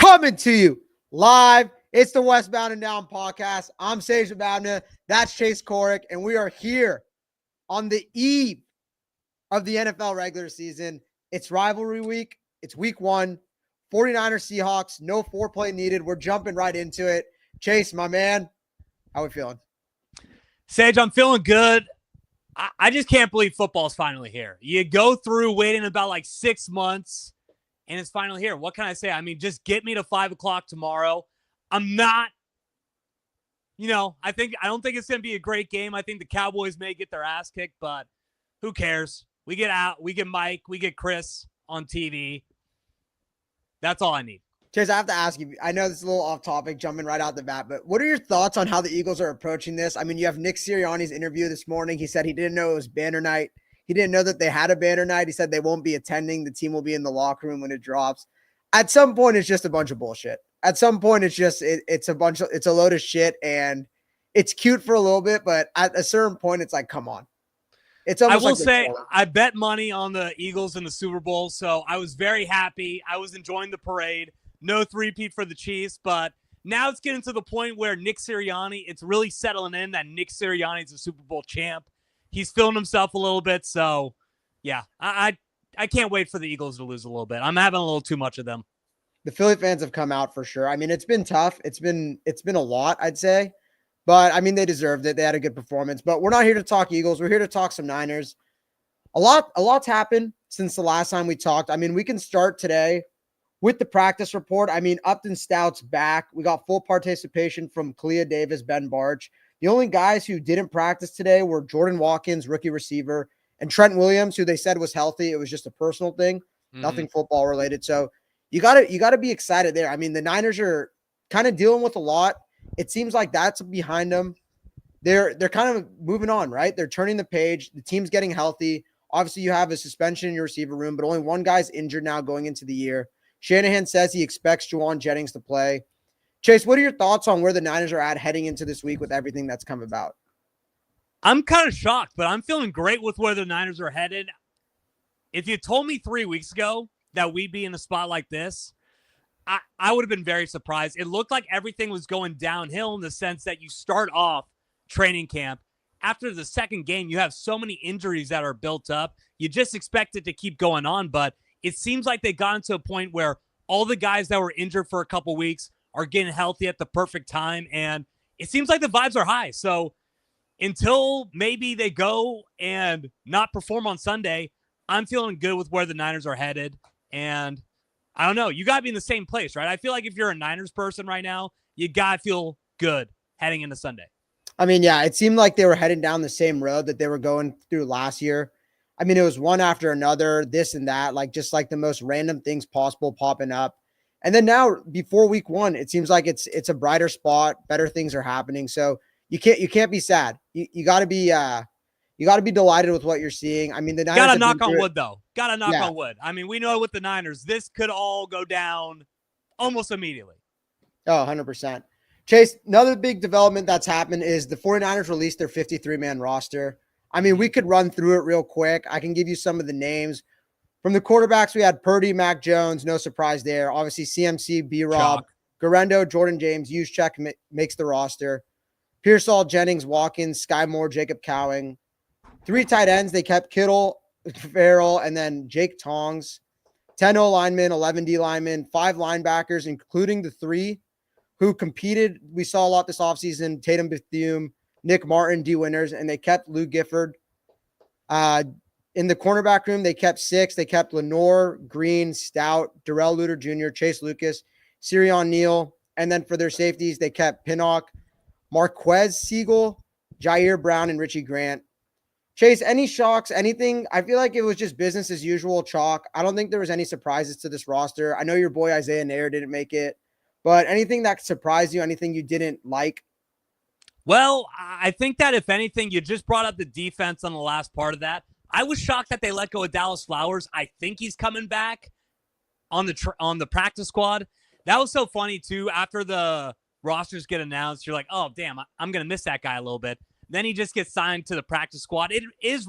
Coming to you live. It's the Westbound and Down podcast. I'm Sage Ababna. That's Chase Corick, and we are here on the eve of the NFL regular season. It's rivalry week. It's week one. 49ers Seahawks. No foreplay needed. We're jumping right into it. Chase, my man, how we feeling? Sage, I'm feeling good. I just can't believe football's finally here. You go through waiting about like 6 months, and it's finally here. What can I say? I mean, just get me to 5 o'clock tomorrow. I'm not, I don't think it's going to be a great game. I think the Cowboys may get their ass kicked, but who cares? We get out, we get Mike, we get Chris on TV. That's all I need. Chase, I have to ask you, I know this is a little off topic, jumping right out the bat, but what are your thoughts on how the Eagles are approaching this? I mean, you have Nick Sirianni's interview this morning. He said he didn't know it was banner night. He didn't know that they had a banner night. He said they won't be attending. The team will be in the locker room when it drops. At some point, it's just a bunch of bullshit. At some point, it's just, it's a load of shit, and it's cute for a little bit, but at a certain point, it's like, come on. It's almost I will say, I bet money on the Eagles in the Super Bowl, so I was very happy. I was enjoying the parade. No three-peat for the Chiefs, but now it's getting to the point where Nick Sirianni, it's really settling in that Nick Sirianni is a Super Bowl champ. He's feeling himself a little bit, so yeah, I can't wait for the Eagles to lose a little bit. I'm having a little too much of them. The Philly fans have come out for sure. I mean, it's been tough. It's been a lot, I'd say, but I mean, they deserved it. They had a good performance, but we're not here to talk Eagles. We're here to talk some Niners. A lot's happened since the last time we talked. I mean, we can start today with the practice report. I mean, Upton Stout's back. We got full participation from Kalia Davis, Ben Barch. The only guys who didn't practice today were Jordan Watkins, rookie receiver, and Trent Williams, who they said was healthy. It was just a personal thing, nothing football related. So you gotta be excited there. I mean, the Niners are kind of dealing with a lot. It seems like that's behind them. They're kind of moving on, right? They're turning the page. The team's getting healthy. Obviously, you have a suspension in your receiver room, but only one guy's injured now going into the year. Shanahan says he expects Juwan Jennings to play. Chase, what are your thoughts on where the Niners are at heading into this week with everything that's come about? I'm kind of shocked, but I'm feeling great with where the Niners are headed. If you told me 3 weeks ago that we'd be in a spot like this, I would have been very surprised. It looked like everything was going downhill in the sense that you start off training camp. After the second game, you have so many injuries that are built up. You just expect it to keep going on, but it seems like they got into a point where all the guys that were injured for a couple weeks are getting healthy at the perfect time, and it seems like the vibes are high. So until maybe they go and not perform on Sunday, I'm feeling good with where the Niners are headed. And I don't know, you got to be in the same place, right? I feel like if you're a Niners person right now, you got to feel good heading into Sunday. I mean, yeah, it seemed like they were heading down the same road that they were going through last year. I mean, it was one after another, this and that, like just like the most random things possible popping up. And then now before week one, it seems like it's a brighter spot. Better things are happening. So you can't be sad. You got to be delighted with what you're seeing. I mean, the Niners got to knock on wood though. Got to knock on wood. I mean, we know with the Niners, this could all go down almost immediately. Oh, 100%. Chase, another big development that's happened is the 49ers released their 53-man roster. I mean, we could run through it real quick. I can give you some of the names. From the quarterbacks, we had Purdy, Mac Jones, no surprise there. Obviously, CMC, B-Rob, Garendo, Jordan James, Juszczyk makes the roster. Pearsall, Jennings, Watkins, Sky Moore, Jacob Cowing. 3 tight ends, they kept Kittle, Farrell, and then Jake Tongs. 10 O linemen, 11 D linemen, 5 linebackers, including the 3 who competed. We saw a lot this offseason, Tatum Bethune, Nick Martin, D Winters, and they kept Lou Gifford. In the cornerback room, they kept 6. They kept Lenore, Green, Stout, Darrell Luter Jr., Chase Lucas, Sirion Neal. And then for their safeties, they kept Pinnock, Marquez Siegel, Jair Brown, and Richie Grant. Chase, any shocks, anything? I feel like it was just business as usual chalk. I don't think there was any surprises to this roster. I know your boy Isaiah Nair didn't make it, but anything that surprised you, anything you didn't like? Well, I think that if anything, you just brought up the defense on the last part of that. I was shocked that they let go of Dallas Flowers. I think he's coming back on the practice squad. That was so funny, too. After the rosters get announced, you're like, oh, damn, I'm going to miss that guy a little bit. Then he just gets signed to the practice squad. It's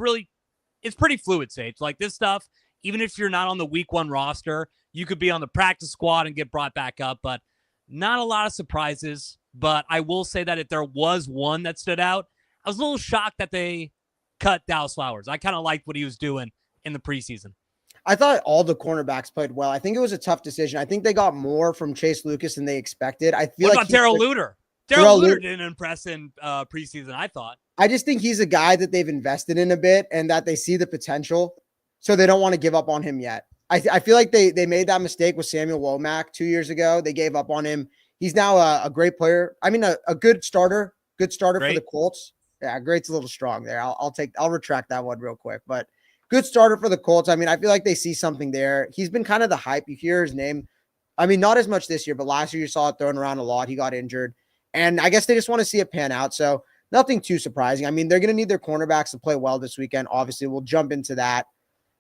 pretty fluid, Sage. Like this stuff, even if you're not on the week one roster, you could be on the practice squad and get brought back up, but not a lot of surprises. But I will say that if there was one that stood out, I was a little shocked that they cut Dallas Flowers. I kind of liked what he was doing in the preseason. I thought all the cornerbacks played well. I think it was a tough decision. I think they got more from Chase Lucas than they expected. I feel what like about Darrell Luter? Darrell Luter didn't impress in preseason, I thought. I just think he's a guy that they've invested in a bit and that they see the potential, so they don't want to give up on him yet. I feel like they made that mistake with Samuel Womack 2 years ago. They gave up on him. He's now a great player. I mean, a good starter for the Colts. Yeah, great's a little strong there. I'll retract that one real quick, but good starter for the Colts. I mean, I feel like they see something there. He's been kind of the hype. You hear his name. I mean, not as much this year, but last year you saw it thrown around a lot. He got injured, and I guess they just want to see it pan out. So nothing too surprising. I mean, they're going to need their cornerbacks to play well this weekend. Obviously, we'll jump into that.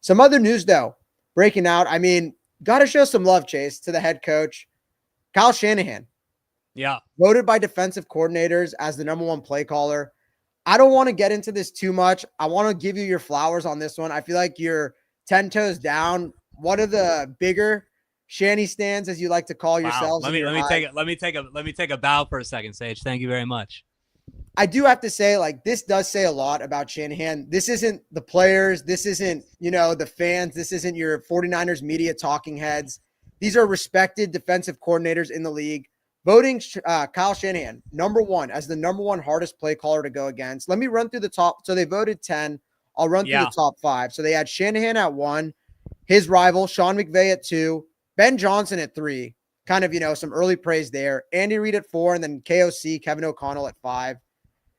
Some other news, though, breaking out. I mean, got to show some love, Chase, to the head coach, Kyle Shanahan. Yeah. Voted by defensive coordinators as the number one play caller. I don't want to get into this too much. I want to give you your flowers on this one. I feel like you're 10 toes down. One of the bigger Shanny stands, as you like to call yourselves. Let me take a bow for a second, Sage. Thank you very much. I do have to say, like, this does say a lot about Shanahan. This isn't the players. This isn't, the fans. This isn't your 49ers media talking heads. These are respected defensive coordinators in the league. Voting Kyle Shanahan, number one, as the number one hardest play caller to go against. Let me run through the top. So they voted 10. I'll run through the top 5. So they had Shanahan at 1, his rival, Sean McVay at 2, Ben Johnson at 3. Kind of, some early praise there. Andy Reid at 4, and then KOC, Kevin O'Connell at 5.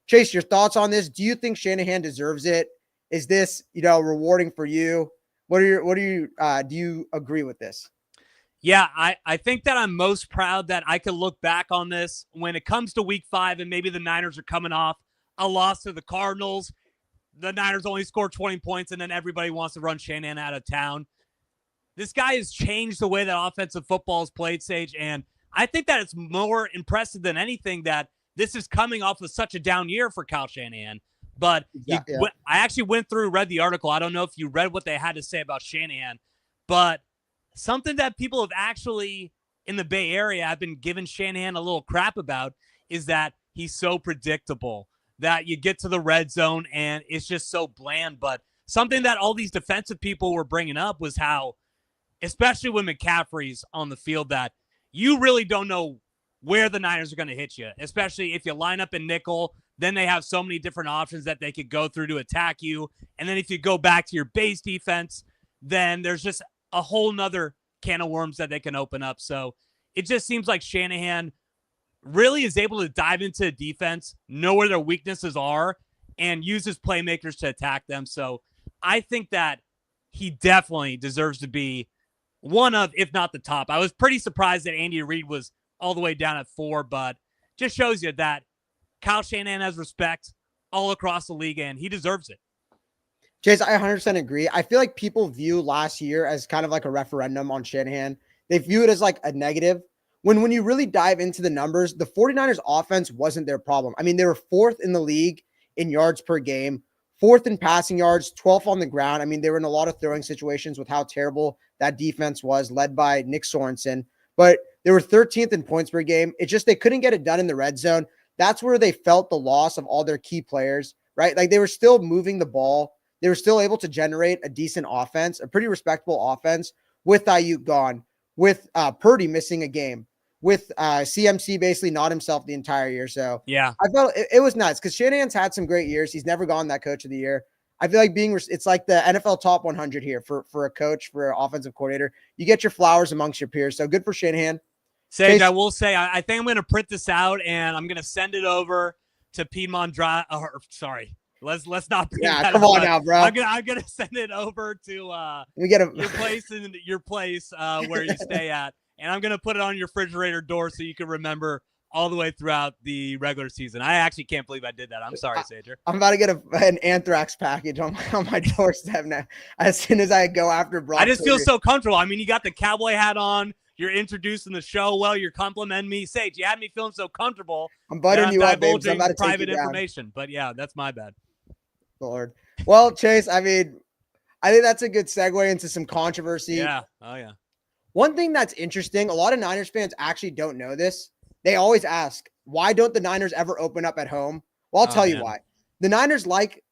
Chase, your thoughts on this? Do you think Shanahan deserves it? Is this, rewarding for you? Do you agree with this? Yeah, I think that I'm most proud that I could look back on this when it comes to week 5 and maybe the Niners are coming off a loss to the Cardinals. The Niners only scored 20 points, and then everybody wants to run Shanahan out of town. This guy has changed the way that offensive football is played, Sage, and I think that it's more impressive than anything that this is coming off of such a down year for Kyle Shanahan. But I actually read the article. I don't know if you read what they had to say about Shanahan, but something that people have actually in the Bay Area have been giving Shanahan a little crap about is that he's so predictable, that you get to the red zone and it's just so bland. But something that all these defensive people were bringing up was how, especially when McCaffrey's on the field, that you really don't know where the Niners are going to hit you, especially if you line up in nickel. Then they have so many different options that they could go through to attack you. And then if you go back to your base defense, then there's just a whole nother can of worms that they can open up. So it just seems like Shanahan really is able to dive into defense, know where their weaknesses are, and use his playmakers to attack them. So I think that he definitely deserves to be one of, if not the top. I was pretty surprised that Andy Reid was all the way down at 4, but just shows you that Kyle Shanahan has respect all across the league, and he deserves it. Chase, I 100% agree. I feel like people view last year as kind of like a referendum on Shanahan. They view it as like a negative. When you really dive into the numbers, the 49ers offense wasn't their problem. I mean, they were 4th in the league in yards per game, 4th in passing yards, 12th on the ground. I mean, they were in a lot of throwing situations with how terrible that defense was, led by Nick Sorensen. But they were 13th in points per game. It's just they couldn't get it done in the red zone. That's where they felt the loss of all their key players, right? Like they were still moving the ball. They were still able to generate a decent offense, a pretty respectable offense with Ayuk gone, with Purdy missing a game, with CMC basically not himself the entire year. So yeah, I felt it was nuts because Shanahan's had some great years. He's never gone that coach of the year. I feel like it's like the NFL top 100 here for a coach, for an offensive coordinator. You get your flowers amongst your peers. So good for Shanahan. Sage, I will say, I think I'm going to print this out and I'm going to send it over to Piedmont Drive. Sorry. Let's not bring that come up. on now, bro. I'm gonna send it over to your place where you stay at, and I'm gonna put it on your refrigerator door so you can remember all the way throughout the regular season. I actually can't believe I did that. I'm sorry, Sager. I'm about to get an anthrax package on my doorstep now. As soon as I go after Brock, I just feel so comfortable. I mean, you got the cowboy hat on. You're introducing the show well. You're complimenting me. Sage, you had me feeling so comfortable. I'm buttering you up, babe. I'm about to private take information. But yeah, that's my bad. Lord. Well, Chase, I mean, I think that's a good segue into some controversy. Yeah. Oh, yeah. One thing that's interesting, a lot of Niners fans actually don't know this. They always ask, why don't the Niners ever open up at home? Well, I'll tell you why. The Niners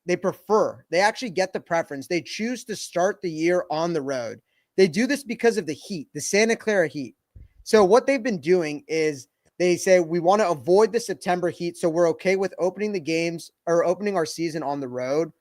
they actually get the preference. They choose to start the year on the road. They do this because of the heat, the Santa Clara heat. So what they've been doing is they say, we want to avoid the September heat. So we're okay with opening the games or opening our season on the road.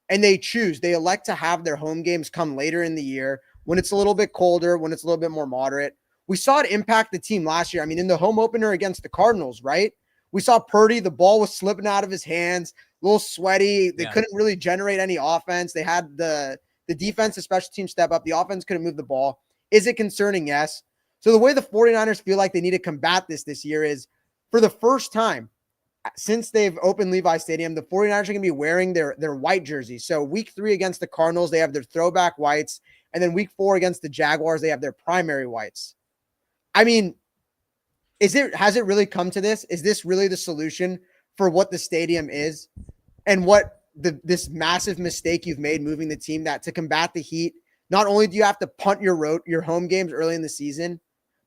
And they elect to have their home games come later in the year when it's a little bit colder, when it's a little bit more moderate. We saw it impact the team last year. I mean, in the home opener against the Cardinals, right? We saw Purdy, the ball was slipping out of his hands, a little sweaty. They couldn't really generate any offense. They had the defense, the special team step up. The offense couldn't move the ball. Is it concerning? Yes. So the way the 49ers feel like they need to combat this year is, for the first time since they've opened Levi Stadium, the 49ers are going to be wearing their white jerseys. So week 3 against the Cardinals, they have their throwback whites. And then week 4 against the Jaguars, they have their primary whites. I mean, has it really come to this? Is this really the solution for what the stadium is and what this massive mistake you've made moving the team, that to combat the heat, not only do you have to punt your home games early in the season,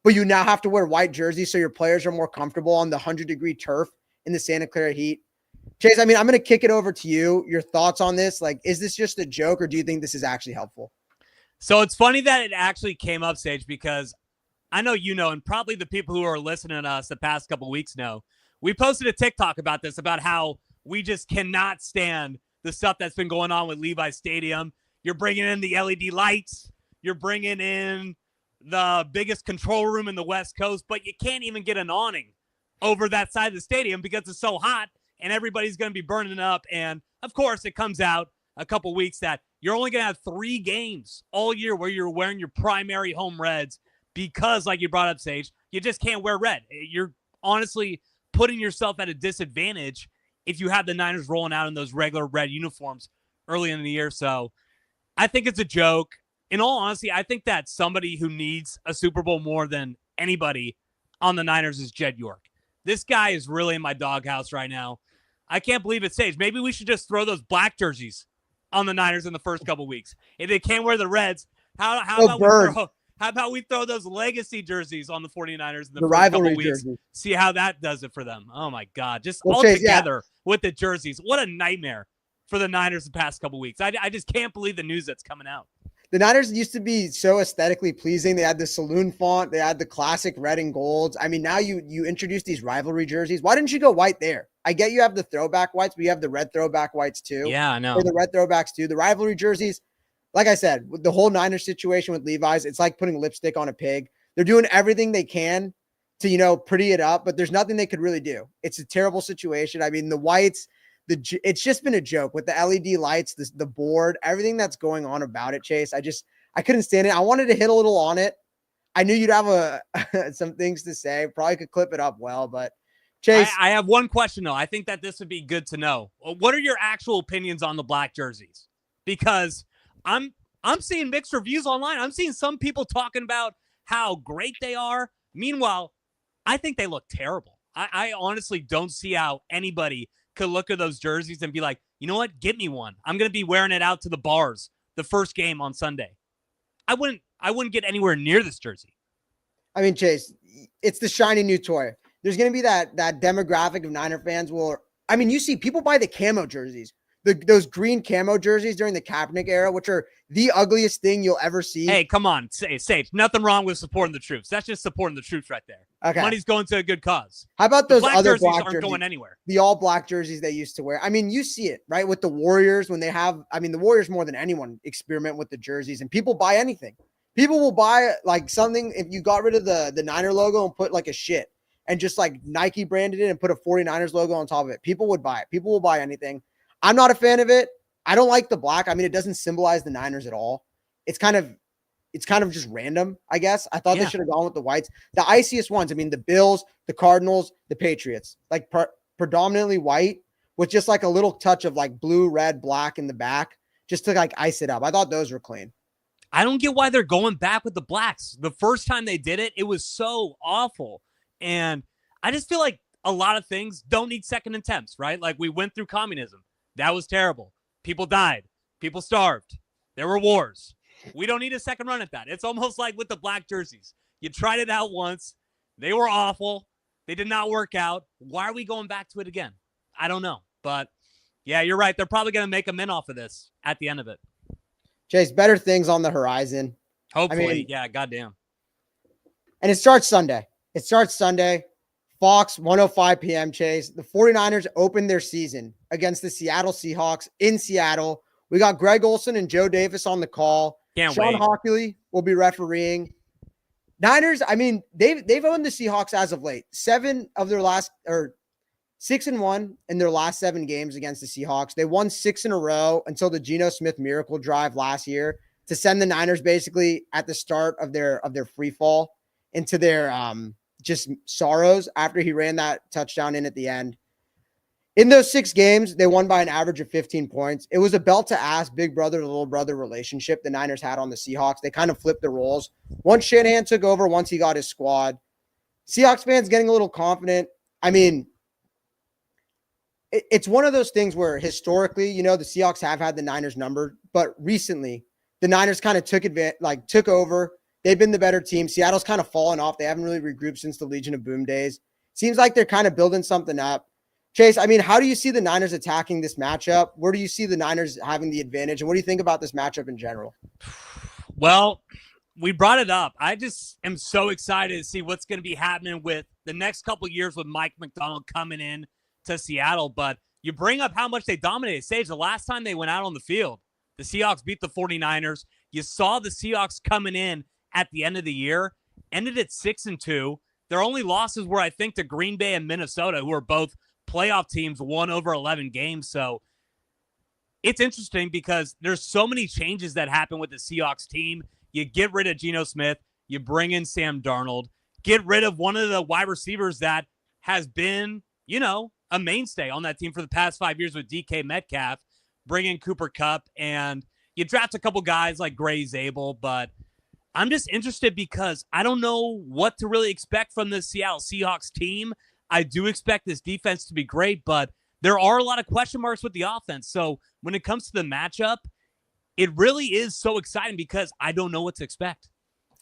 but you now have to wear white jerseys so your players are more comfortable on the 100-degree turf in the Santa Clara heat? Chase, I mean, I'm going to kick it over to you. Your thoughts on this? Like, is this just a joke, or do you think this is actually helpful? So it's funny that it actually came up, Sage, because I know you know, and probably the people who are listening to us the past couple of weeks know, we posted a TikTok about this, about how we just cannot stand the stuff that's been going on with Levi Stadium. You're bringing in the LED lights. You're bringing in the biggest control room in the West Coast, but you can't even get an awning over that side of the stadium because it's so hot and everybody's going to be burning up. And, of course, it comes out a couple weeks that you're only going to have 3 games all year where you're wearing your primary home reds because, like you brought up, Sage, you just can't wear red. You're honestly putting yourself at a disadvantage if you have the Niners rolling out in those regular red uniforms early in the year. So I think it's a joke. In all honesty, I think that somebody who needs a Super Bowl more than anybody on the Niners is Jed York. This guy is really in my doghouse right now. I can't believe it, Sage. Maybe we should just throw those black jerseys on the Niners in the first couple weeks. If they can't wear the reds, how about we throw those legacy jerseys on the 49ers in the first couple weeks? Jersey. See how that does it for them. Oh, my God. Just all together with the jerseys. What a nightmare for the Niners the past couple weeks. I just can't believe the news that's coming out. The Niners used to be so aesthetically pleasing. They had the saloon font. They had the classic red and golds. I mean, now you introduce these rivalry jerseys. Why didn't you go white there? I get you have the throwback whites, but you have the red throwback whites too. Yeah, I know. Or the red throwbacks too. The rivalry jerseys, like I said, with the whole Niners situation with Levi's, it's like putting lipstick on a pig. They're doing everything they can to, pretty it up, but there's nothing they could really do. It's a terrible situation. I mean, the whites, it's just been a joke with the LED lights, the board, everything that's going on about it, Chase. I couldn't stand it. I wanted to hit a little on it. I knew you'd have some things to say. Probably could clip it up well, but Chase. I have one question though. I think that this would be good to know. What are your actual opinions on the black jerseys? Because I'm seeing mixed reviews online. I'm seeing some people talking about how great they are. Meanwhile, I think they look terrible. I honestly don't see how anybody could look at those jerseys and be like, you know what? Get me one. I'm going to be wearing it out to the bars the first game on Sunday. I wouldn't get anywhere near this jersey. I mean, Chase, it's the shiny new toy. There's going to be that demographic of Niner fans you see people buy the camo jerseys, those green camo jerseys during the Kaepernick era, which are the ugliest thing you'll ever see. Hey, come on. Sage, nothing wrong with supporting the troops. That's just supporting the troops right there. Okay. Money's going to a good cause. How about those other jerseys black aren't jerseys going anywhere? The all black jerseys they used to wear. I mean, you see it, right? With the Warriors, when they have, the Warriors more than anyone experiment with the jerseys, and people buy anything. People will buy like something, if you got rid of the Niner logo and put like a shit and just like Nike branded it and put a 49ers logo on top of it, people would buy it. People will buy anything. I'm not a fan of it. I don't like the black. I mean, it doesn't symbolize the Niners at all. It's kind of just random, I guess. I thought they should have gone with the whites. The iciest ones, the Bills, the Cardinals, the Patriots, like predominantly white with just like a little touch of like blue, red, black in the back, just to like ice it up. I thought those were clean. I don't get why they're going back with the blacks. The first time they did it, it was so awful. And I just feel like a lot of things don't need second attempts, right? Like we went through communism. That was terrible. People died. People starved. There were wars. We don't need a second run at that. It's almost like with the black jerseys. You tried it out once. They were awful. They did not work out. Why are we going back to it again? I don't know. But, yeah, you're right. They're probably going to make a min off of this at the end of it. Chase, better things on the horizon. Hopefully, yeah, goddamn. And it starts Sunday. Fox, 1:05 p.m., Chase. The 49ers opened their season against the Seattle Seahawks in Seattle. We got Greg Olsen and Joe Davis on the call. Can't Sean wait. Hockley will be refereeing. Niners, I mean, they've owned the Seahawks as of late. 6-1 in their last 7 games against the Seahawks. They won 6 in a row until the Geno Smith miracle drive last year to send the Niners basically at the start of their free fall into their just sorrows after he ran that touchdown in at the end. In those 6 games, they won by an average of 15 points. It was a belt to ass, big brother to little brother relationship the Niners had on the Seahawks. They kind of flipped the roles. Once Shanahan took over, once he got his squad, Seahawks fans getting a little confident. I mean, it's one of those things where historically, the Seahawks have had the Niners number, but recently the Niners kind of took over. They've been the better team. Seattle's kind of fallen off. They haven't really regrouped since the Legion of Boom days. Seems like they're kind of building something up. Chase, I mean, how do you see the Niners attacking this matchup? Where do you see the Niners having the advantage? And what do you think about this matchup in general? Well, we brought it up. I just am so excited to see what's going to be happening with the next couple of years with Mike McDonald coming in to Seattle. But you bring up how much they dominated. Sage, the last time they went out on the field, the Seahawks beat the 49ers. You saw the Seahawks coming in at the end of the year, ended at 6-2. Their only losses were, I think, to Green Bay and Minnesota, who are both playoff teams, won over 11 games. So it's interesting because there's so many changes that happen with the Seahawks team. You get rid of Geno Smith, you bring in Sam Darnold, get rid of one of the wide receivers that has been, a mainstay on that team for the past 5 years with DK Metcalf, bring in Cooper Kupp, and you draft a couple guys like Gray Zabel. But I'm just interested because I don't know what to really expect from the Seattle Seahawks team. I do expect this defense to be great, but there are a lot of question marks with the offense. So when it comes to the matchup, it really is so exciting because I don't know what to expect.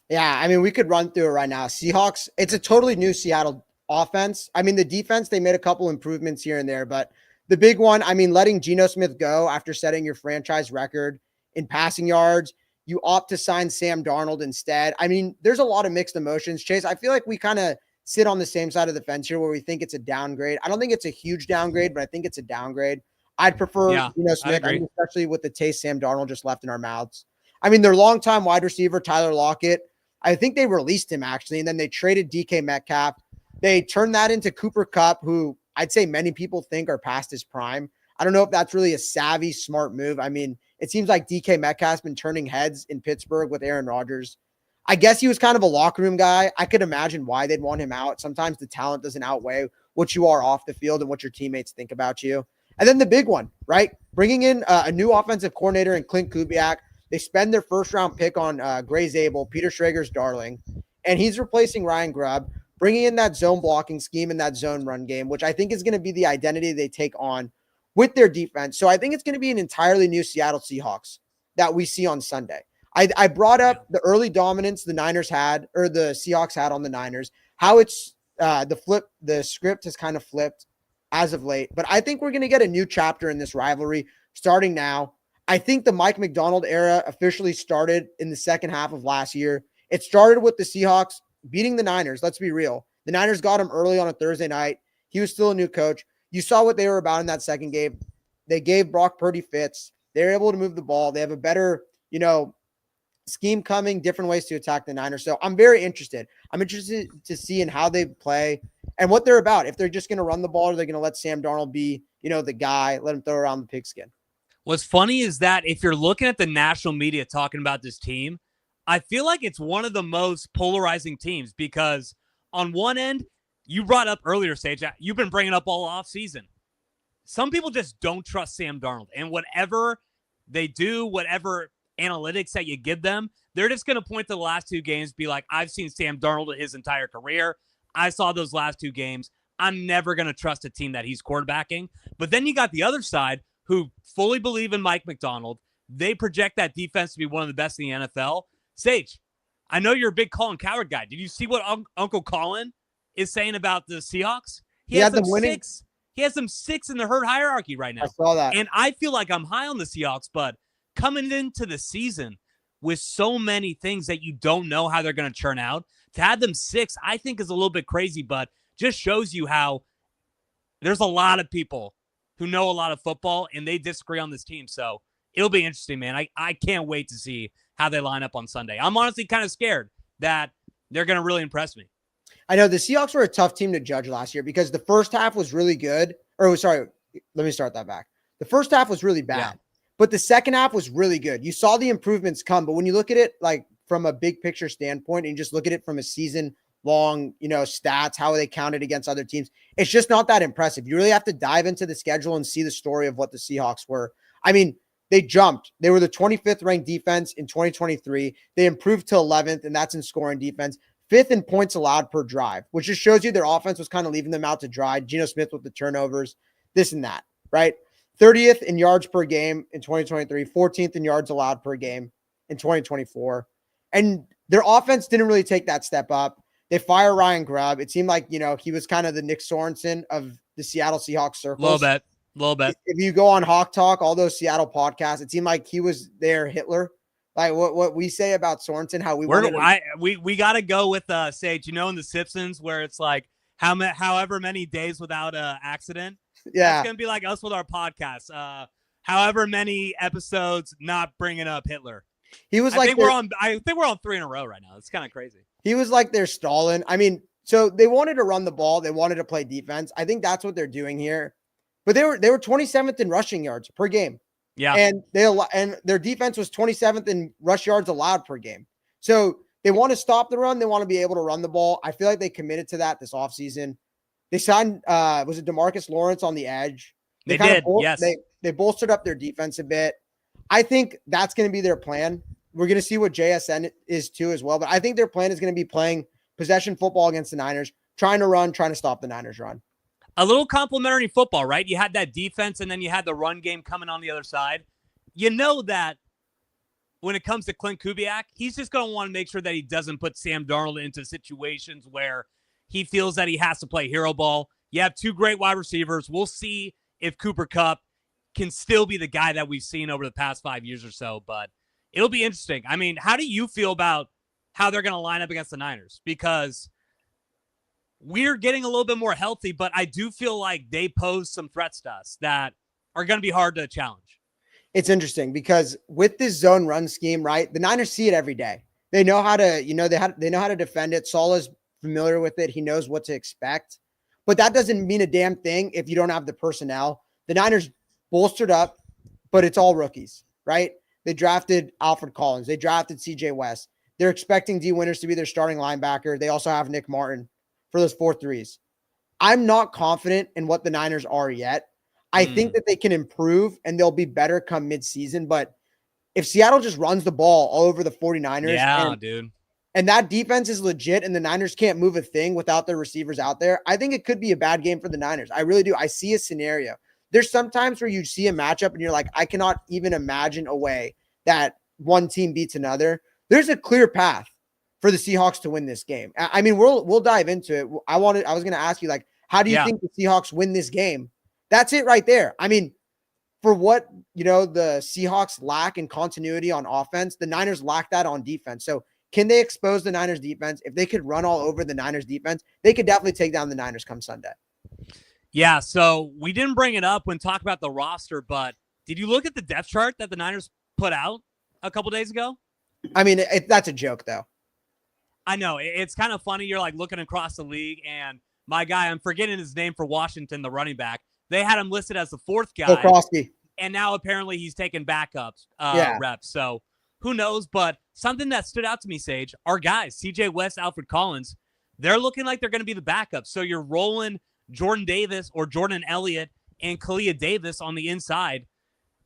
Yeah, I mean, we could run through it right now. Seahawks, it's a totally new Seattle offense. I mean, the defense, they made a couple improvements here and there, but the big one, I mean, letting Geno Smith go after setting your franchise record in passing yards, you opt to sign Sam Darnold instead. I mean, there's a lot of mixed emotions. Chase, I feel like we kind of sit on the same side of the fence here where we think it's a downgrade. I don't think it's a huge downgrade, but I think it's a downgrade. I'd prefer Smith, especially with the taste Sam Darnold just left in our mouths. I mean, their longtime wide receiver, Tyler Lockett, I think they released him actually, and then they traded DK Metcalf. They turned that into Cooper Kupp, who I'd say many people think are past his prime. I don't know if that's really a savvy, smart move. I mean, it seems like DK Metcalf's been turning heads in Pittsburgh with Aaron Rodgers. I guess he was kind of a locker room guy. I could imagine why they'd want him out. Sometimes the talent doesn't outweigh what you are off the field and what your teammates think about you. And then the big one, right? Bringing in a new offensive coordinator in Clint Kubiak. They spend their first-round pick on Gray Zabel, Peter Schrager's darling, and he's replacing Ryan Grubb, bringing in that zone blocking scheme and that zone run game, which I think is going to be the identity they take on with their defense. So I think it's going to be an entirely new Seattle Seahawks that we see on Sunday. I brought up the early dominance the Niners had, or the Seahawks had on the Niners, how it's the script has kind of flipped as of late. But I think we're going to get a new chapter in this rivalry starting now. I think the Mike McDonald era officially started in the second half of last year. It started with the Seahawks beating the Niners. Let's be real. The Niners got him early on a Thursday night. He was still a new coach. You saw what they were about in that second game. They gave Brock Purdy fits. They were able to move the ball. They have a better, scheme coming, different ways to attack the Niners. So I'm very interested. I'm interested to see in how they play and what they're about. If they're just going to run the ball or they're going to let Sam Darnold be, the guy, let him throw around the pigskin. What's funny is that if you're looking at the national media talking about this team, I feel like it's one of the most polarizing teams because on one end, you brought up earlier, Sage, you've been bringing up all offseason. Some people just don't trust Sam Darnold. And whatever they do, whatever analytics that you give them, they're just going to point to the last 2 games, be like, I've seen Sam Darnold his entire career. I saw those last 2 games. I'm never going to trust a team that he's quarterbacking. But then you got the other side who fully believe in Mike McDonald. they project that defense to be one of the best in the NFL. Sage, I know you're a big Colin Cowherd guy. Did you see what Uncle Colin is saying about the Seahawks? He has them winning. six. He has them 6 in the herd hierarchy right now. I saw that. And I feel like I'm high on the Seahawks, but coming into the season with so many things that you don't know how they're going to churn out, to have them 6, I think is a little bit crazy, but just shows you how there's a lot of people who know a lot of football and they disagree on this team. So it'll be interesting, man. I can't wait to see how they line up on Sunday. I'm honestly kind of scared that they're going to really impress me. I know the Seahawks were a tough team to judge last year because the first half was really good. Or sorry, let me start that back. The first half was really bad, but the second half was really good. You saw the improvements come, but when you look at it like from a big picture standpoint and you just look at it from a season long, stats, how they counted against other teams, it's just not that impressive. You really have to dive into the schedule and see the story of what the Seahawks were. I mean, they jumped. They were the 25th ranked defense in 2023. They improved to 11th, and that's in scoring defense. 5th in points allowed per drive, which just shows you their offense was kind of leaving them out to dry. Geno Smith with the turnovers, this and that, right? 30th in yards per game in 2023, 14th in yards allowed per game in 2024. And their offense didn't really take that step up. They fire Ryan Grubb. It seemed like, he was kind of the Nick Sorensen of the Seattle Seahawks circles. A little bit. If you go on Hawk Talk, all those Seattle podcasts, it seemed like he was their Hitler. Like what we say about Sorensen, how we we got to go with Sage, in the Simpsons where it's like however many days without accident. Yeah, it's gonna be like us with our podcast. However many episodes not bringing up Hitler. He was I think we're on 3 in a row right now. It's kind of crazy. He was like their Stalin. I mean, so they wanted to run the ball, they wanted to play defense. I think that's what they're doing here. But they were 27th in rushing yards per game. Yeah. And their defense was 27th in rush yards allowed per game. So they want to stop the run. They want to be able to run the ball. I feel like they committed to that this offseason. They signed, was it DeMarcus Lawrence on the edge? They did, yes. They bolstered up their defense a bit. I think that's going to be their plan. We're going to see what JSN is too as well. But I think their plan is going to be playing possession football against the Niners, trying to stop the Niners run. A little complimentary football, right? You had that defense and then you had the run game coming on the other side. You know that when it comes to Clint Kubiak, he's just going to want to make sure that he doesn't put Sam Darnold into situations where he feels that he has to play hero ball. You have 2 great wide receivers. We'll see if Cooper Kupp can still be the guy that we've seen over the past 5 years or so, but it'll be interesting. I mean, how do you feel about how they're going to line up against the Niners? Because we're getting a little bit more healthy, but I do feel like they pose some threats to us that are going to be hard to challenge. It's interesting because with this zone run scheme, right? The Niners see it every day. They know how to, they know how to defend it. Saleh's familiar with it. He knows what to expect, but that doesn't mean a damn thing if you don't have the personnel. The Niners bolstered up, but it's all rookies, right? They drafted Alfred Collins. They drafted CJ West. They're expecting D Winters to be their starting linebacker. They also have Nick Martin for those 4 threes. I'm not confident in what the Niners are yet. I think that they can improve and they'll be better come mid-season. But if Seattle just runs the ball all over the 49ers, and that defense is legit and the Niners can't move a thing without their receivers out there, I think it could be a bad game for the Niners. I really do. I see a scenario. There's sometimes where you see a matchup and you're like, I cannot even imagine a way that one team beats another. There's a clear path for the Seahawks to win this game. I mean, we'll dive into it. I was going to ask you, like, how do you think the Seahawks win this game? That's it right there. I mean, for what, the Seahawks lack in continuity on offense, the Niners lack that on defense. So can they expose the Niners defense? If they could run all over the Niners defense, they could definitely take down the Niners come Sunday. Yeah. So we didn't bring it up when talking about the roster, but did you look at the depth chart that the Niners put out a couple days ago? I mean, that's a joke though. I know it's kind of funny. You're like looking across the league and my guy, I'm forgetting his name for Washington, the running back. They had him listed as the 4th guy. Crosby. And now apparently he's taking backups reps. So who knows? But something that stood out to me, Sage, our guys, CJ West, Alfred Collins, they're looking like they're going to be the backups. So you're rolling Jordan Davis or Jordan Elliott and Kalia Davis on the inside.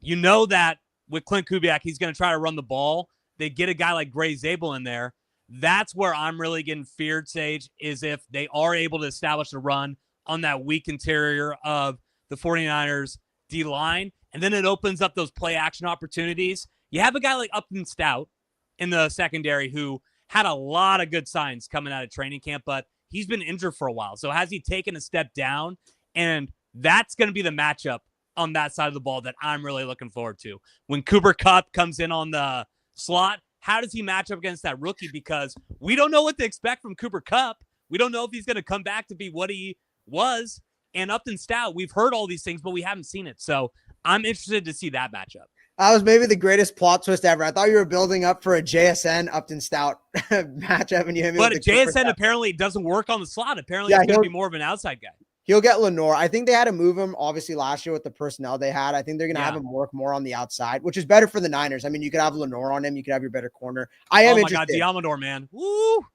You know that with Clint Kubiak, he's going to try to run the ball. They get a guy like Gray Zabel in there. That's where I'm really getting feared, Sage, is if they are able to establish a run on that weak interior of the 49ers D-line. and then it opens up those play action opportunities. You have a guy like Upton Stout in the secondary who had a lot of good signs coming out of training camp, but he's been injured for a while. So has he taken a step down? And that's going to be the matchup on that side of the ball that I'm really looking forward to. When Cooper Kupp comes in on the slot, how does he match up against that rookie? Because we don't know what to expect from Cooper Kupp. We don't know if he's going to come back to be what he was. And Upton Stout, we've heard all these things, but we haven't seen it. So I'm interested to see that matchup. That was maybe the greatest plot twist ever. I thought you were building up for a JSN Upton Stout matchup, and you hit me but with the JSN apparently doesn't work on the slot. Apparently, he's going to be more of an outside guy. He'll get Lenore. I think they had to move him, obviously, last year with the personnel they had. I think they're going to have him work more on the outside, which is better for the Niners. I mean, you could have Lenore on him. You could have your better corner. I am interested. Oh, my God, Diamador, man. Woo!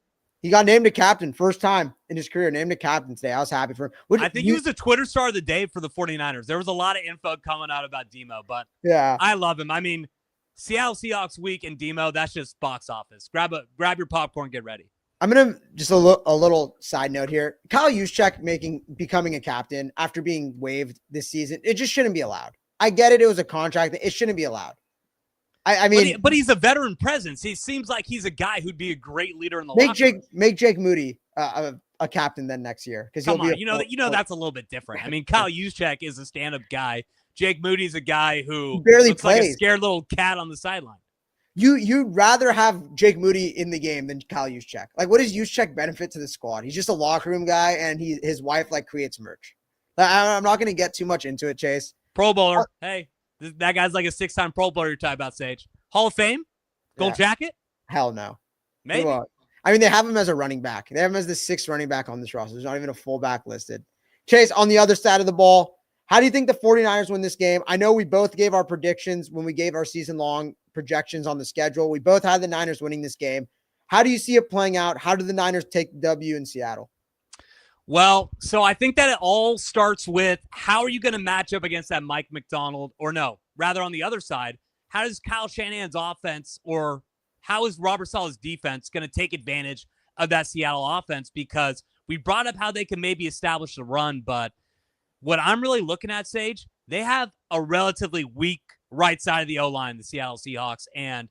He got named a captain. First time in his career, named a captain today. I was happy for him. I think he was the Twitter star of the day for the 49ers. There was a lot of info coming out about Demo, but yeah, I love him. I mean, Seattle Seahawks week and Demo, that's just box office. Grab your popcorn, get ready. I'm going to just a little side note here. Kyle Juszczyk becoming a captain after being waived this season, it just shouldn't be allowed. I get it. It was a contract. It shouldn't be allowed. I mean, but he's a veteran presence. He seems like he's a guy who'd be a great leader in the locker room. Make Jake Moody a captain then next year. Because that's a little bit different. I mean, Kyle Juszczyk is a stand-up guy. Jake Moody's a guy who barely looks plays. Like a scared little cat on the sideline. You'd rather have Jake Moody in the game than Kyle Juszczyk. Like, what does Juszczyk benefit to the squad? He's just a locker room guy, and his wife creates merch. I'm not going to get too much into it, Chase. Pro Bowler. Hey, that guy's like a 6-time Pro Bowler you're talking about, Sage. Hall of Fame? Gold jacket? Hell no. Maybe. I mean, they have him as a running back. They have him as the 6th running back on this roster. There's not even a fullback listed. Chase, on the other side of the ball, how do you think the 49ers win this game? I know we both gave our predictions when we gave our season-long projections on the schedule. We both had the Niners winning this game. How do you see it playing out? How do the Niners take the W in Seattle? Well, so I think that it all starts with how are you going to match up against that Mike McDonald, or no, rather on the other side, how does Kyle Shanahan's offense or how is Robert Saleh's defense going to take advantage of that Seattle offense? Because we brought up how they can maybe establish the run, but what I'm really looking at, Sage, they have a relatively weak right side of the O-line, the Seattle Seahawks, and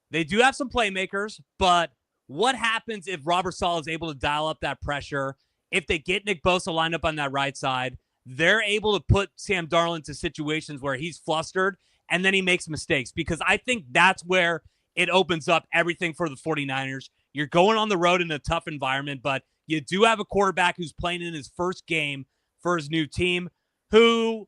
they do have some playmakers, but what happens if Robert Saleh is able to dial up that pressure? If they get Nick Bosa lined up on that right side, they're able to put Sam Darnold into situations where he's flustered and then he makes mistakes, because I think that's where it opens up everything for the 49ers. You're going on the road in a tough environment, but you do have a quarterback who's playing in his first game for his new team who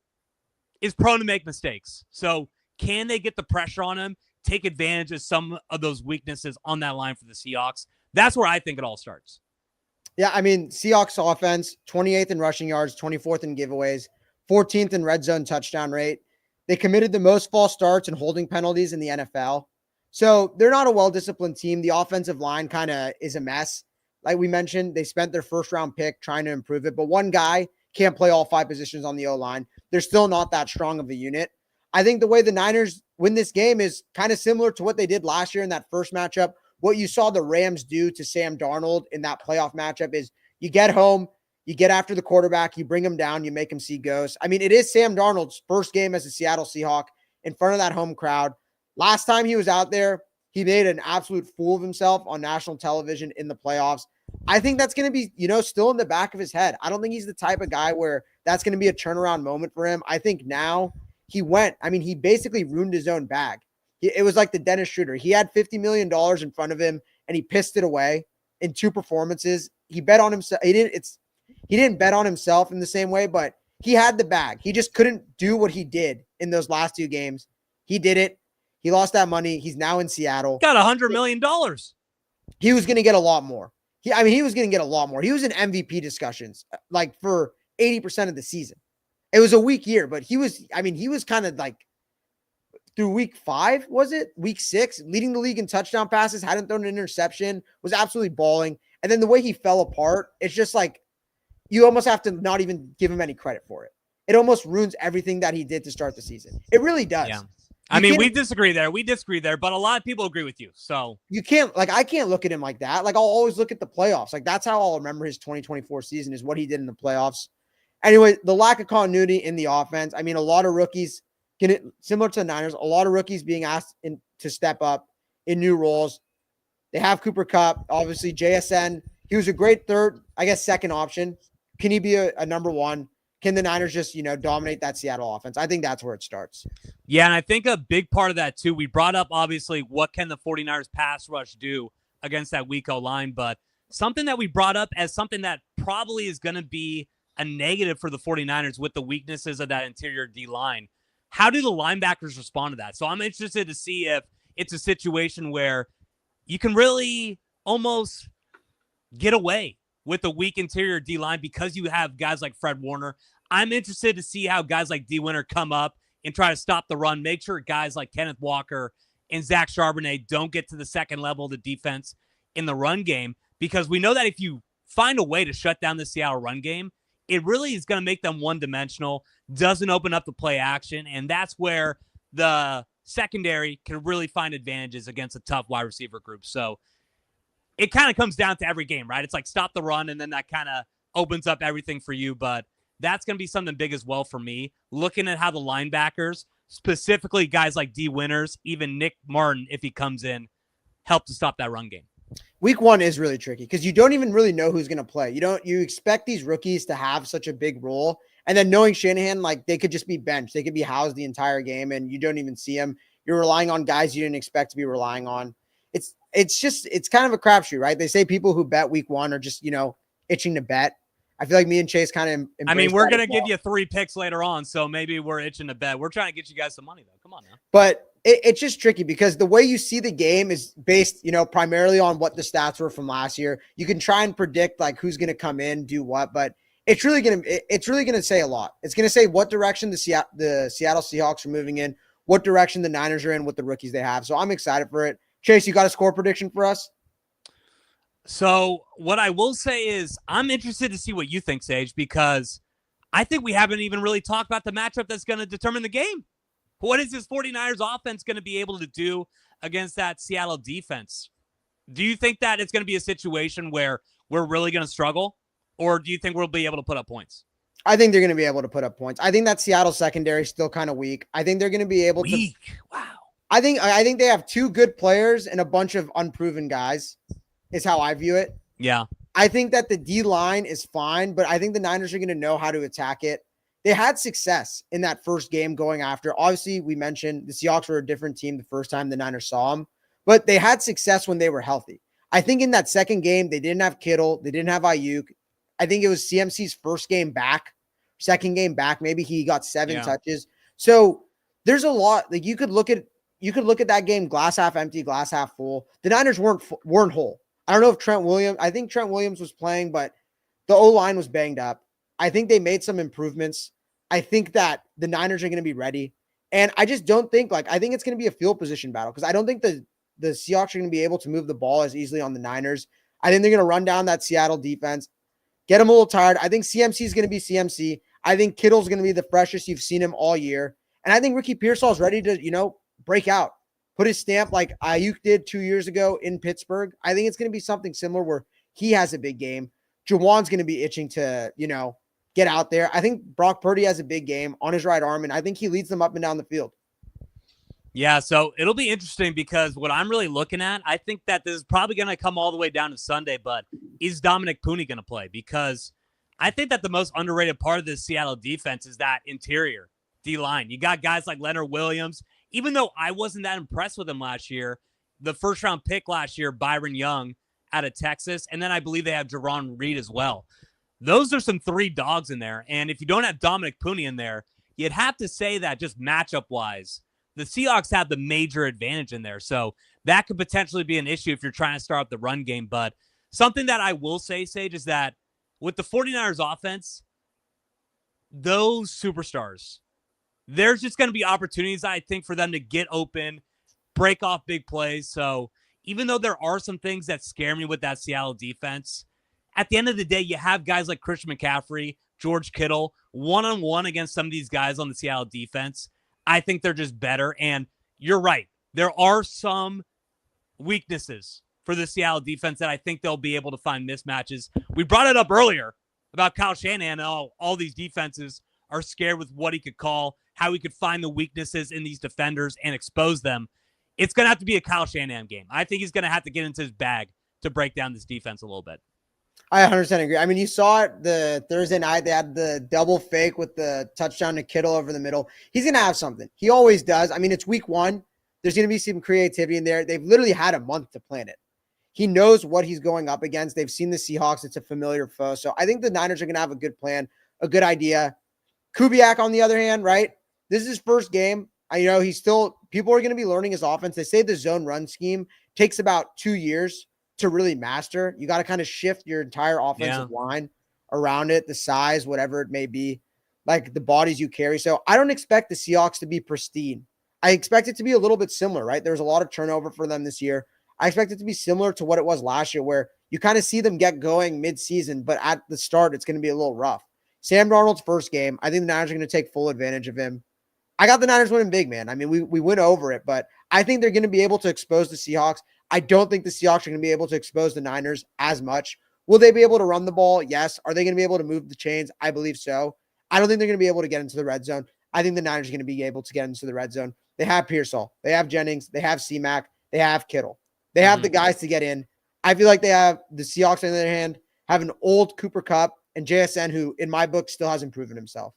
is prone to make mistakes. So can they get the pressure on him, take advantage of some of those weaknesses on that line for the Seahawks? That's where I think it all starts. Yeah, I mean, Seahawks offense, 28th in rushing yards, 24th in giveaways, 14th in red zone touchdown rate. They committed the most false starts and holding penalties in the NFL. So they're not a well-disciplined team. The offensive line kind of is a mess. Like we mentioned, they spent their first-round pick trying to improve it, but one guy can't play all 5 positions on the O-line. They're still not that strong of a unit. I think the way the Niners win this game is kind of similar to what they did last year in that first matchup. What you saw the Rams do to Sam Darnold in that playoff matchup is you get home, you get after the quarterback, you bring him down, you make him see ghosts. I mean, it is Sam Darnold's first game as a Seattle Seahawk in front of that home crowd. Last time he was out there, he made an absolute fool of himself on national television in the playoffs. I think that's going to be, still in the back of his head. I don't think he's the type of guy where that's going to be a turnaround moment for him. I think now he basically ruined his own bag. It was like the Dennis Schroeder. He had $50 million in front of him and he pissed it away in 2 performances. He bet on himself. He didn't bet on himself in the same way, but he had the bag. He just couldn't do what he did in those last 2 games. He did it. He lost that money. He's now in Seattle. Got $100 million. He was going to get a lot more. He was going to get a lot more. He was in MVP discussions for 80% of the season. It was a weak year, but he was kind of through week 5, was it? Week 6, leading the league in touchdown passes, hadn't thrown an interception, was absolutely balling. And then the way he fell apart, it's just you almost have to not even give him any credit for it. It almost ruins everything that he did to start the season. It really does. Yeah. We disagree there. We disagree there, but a lot of people agree with you. So you can't, I can't look at him like that. I'll always look at the playoffs. That's how I'll remember his 2024 season is what he did in the playoffs. Anyway, the lack of continuity in the offense. I mean, a lot of rookies similar to the Niners, a lot of rookies being asked to step up in new roles. They have Cooper Kupp, obviously JSN. He was a great second option. Can he be a number one? Can the Niners just, dominate that Seattle offense? I think that's where it starts. Yeah, and I think a big part of that, too, we brought up, obviously, what can the 49ers pass rush do against that weak O-line, but something that we brought up as something that probably is going to be a negative for the 49ers with the weaknesses of that interior D-line. How do the linebackers respond to that? So I'm interested to see if it's a situation where you can really almost get away with a weak interior D-line because you have guys like Fred Warner. I'm interested to see how guys like D. Winter come up and try to stop the run, make sure guys like Kenneth Walker and Zach Charbonnet don't get to the second level of the defense in the run game, because we know that if you find a way to shut down the Seattle run game, it really is going to make them one-dimensional, doesn't open up the play action, and that's where the secondary can really find advantages against a tough wide receiver group. So it kind of comes down to every game, right? It's like stop the run, and then that kind of opens up everything for you, but that's going to be something big as well for me, looking at how the linebackers, specifically guys like D. Winters, even Nick Martin, if he comes in, help to stop that run game. Week 1 is really tricky because you don't even really know who's going to play. You expect these rookies to have such a big role, and then knowing Shanahan, like they could just be benched. They could be housed the entire game, and you don't even see them. You're relying on guys you didn't expect to be relying on. It's kind of a crapshoot, right? They say people who bet week 1 are just, itching to bet. I feel like me and Chase kind of we're going to give you 3 picks later on, so maybe we're itching to bet. We're trying to get you guys some money, though. Come on now. But it's just tricky because the way you see the game is based, primarily on what the stats were from last year. You can try and predict like who's going to come in, do what, but it's really going to say a lot. It's going to say what direction the Seattle Seahawks are moving in, what direction the Niners are in with the rookies they have. So I'm excited for it. Chase, you got a score prediction for us? So what I will say is I'm interested to see what you think, Sage, because I think we haven't even really talked about the matchup that's going to determine the game. What is this 49ers offense going to be able to do against that Seattle defense? Do you think that it's going to be a situation where we're really going to struggle, or do you think we'll be able to put up points? I think they're going to be able to put up points. I think that Seattle secondary is still kind of weak. I think they're going to be able to. Wow. I think they have 2 good players and a bunch of unproven guys is how I view it. Yeah. I think that the D line is fine, but I think the Niners are going to know how to attack it. They had success in that first game going after. Obviously, we mentioned the Seahawks were a different team the first time the Niners saw them, but they had success when they were healthy. I think in that second game, they didn't have Kittle. They didn't have Ayuk. I think it was CMC's second game back. Maybe he got 7 touches. So there's a lot. Like you could look at that game glass half empty, glass half full. The Niners weren't whole. I don't know if I think Trent Williams was playing, but the O-line was banged up. I think they made some improvements. I think that the Niners are going to be ready. And I just don't think I think it's going to be a field position battle because I don't think the Seahawks are going to be able to move the ball as easily on the Niners. I think they're going to run down that Seattle defense, get them a little tired. I think CMC is going to be CMC. I think Kittle's going to be the freshest you've seen him all year. And I think Ricky Pearsall is ready to, break out, put his stamp like Ayuk did 2 years ago in Pittsburgh. I think it's going to be something similar where he has a big game. Jawan's going to be itching to, get out there. I think Brock Purdy has a big game on his right arm, and I think he leads them up and down the field. Yeah, so it'll be interesting because what I'm really looking at, I think that this is probably going to come all the way down to Sunday, but is Dominic Pooney going to play? Because I think that the most underrated part of this Seattle defense is that interior D-line. You got guys like Leonard Williams. Even though I wasn't that impressed with him last year, the first-round pick last year, Byron Young out of Texas, and then I believe they have Jerron Reed as well. Those are some 3 dogs in there, and if you don't have Dominic Pooney in there, you'd have to say that just matchup-wise, the Seahawks have the major advantage in there, so that could potentially be an issue if you're trying to start up the run game. But something that I will say, Sage, is that with the 49ers offense, those superstars, there's just going to be opportunities, I think, for them to get open, break off big plays. So even though there are some things that scare me with that Seattle defense, at the end of the day, you have guys like Christian McCaffrey, George Kittle, one-on-one against some of these guys on the Seattle defense. I think they're just better. And you're right. There are some weaknesses for the Seattle defense that I think they'll be able to find mismatches. We brought it up earlier about Kyle Shanahan and all these defenses are scared with what he could call, how he could find the weaknesses in these defenders and expose them. It's going to have to be a Kyle Shanahan game. I think he's going to have to get into his bag to break down this defense a little bit. I 100% agree. I mean, you saw it the Thursday night. They had the double fake with the touchdown to Kittle over the middle. He's going to have something. He always does. I mean, it's week 1. There's going to be some creativity in there. They've literally had a month to plan it. He knows what he's going up against. They've seen the Seahawks. It's a familiar foe. So I think the Niners are going to have a good plan, a good idea. Kubiak, on the other hand, right? This is his first game. People are going to be learning his offense. They say the zone run scheme takes about 2 years to really master. You got to kind of shift your entire offensive line around it, the size, whatever it may be, like the bodies you carry. So I don't expect the Seahawks to be pristine. I expect it to be a little bit similar, right? There's a lot of turnover for them this year. I expect it to be similar to what it was last year, where you kind of see them get going mid-season, but at the start, it's going to be a little rough. Sam Darnold's first game, I think the Niners are going to take full advantage of him. I got the Niners winning big, man. I mean, we went over it, but I think they're going to be able to expose the Seahawks. I don't think the Seahawks are going to be able to expose the Niners as much. Will they be able to run the ball? Yes. Are they going to be able to move the chains? I believe so. I don't think they're going to be able to get into the red zone. I think the Niners are going to be able to get into the red zone. They have Pearsall. They have Jennings. They have C-Mac. They have Kittle. They have the guys to get in. I feel like they have the Seahawks, on the other hand, have an old Cooper Kupp and JSN, who in my book still hasn't proven himself.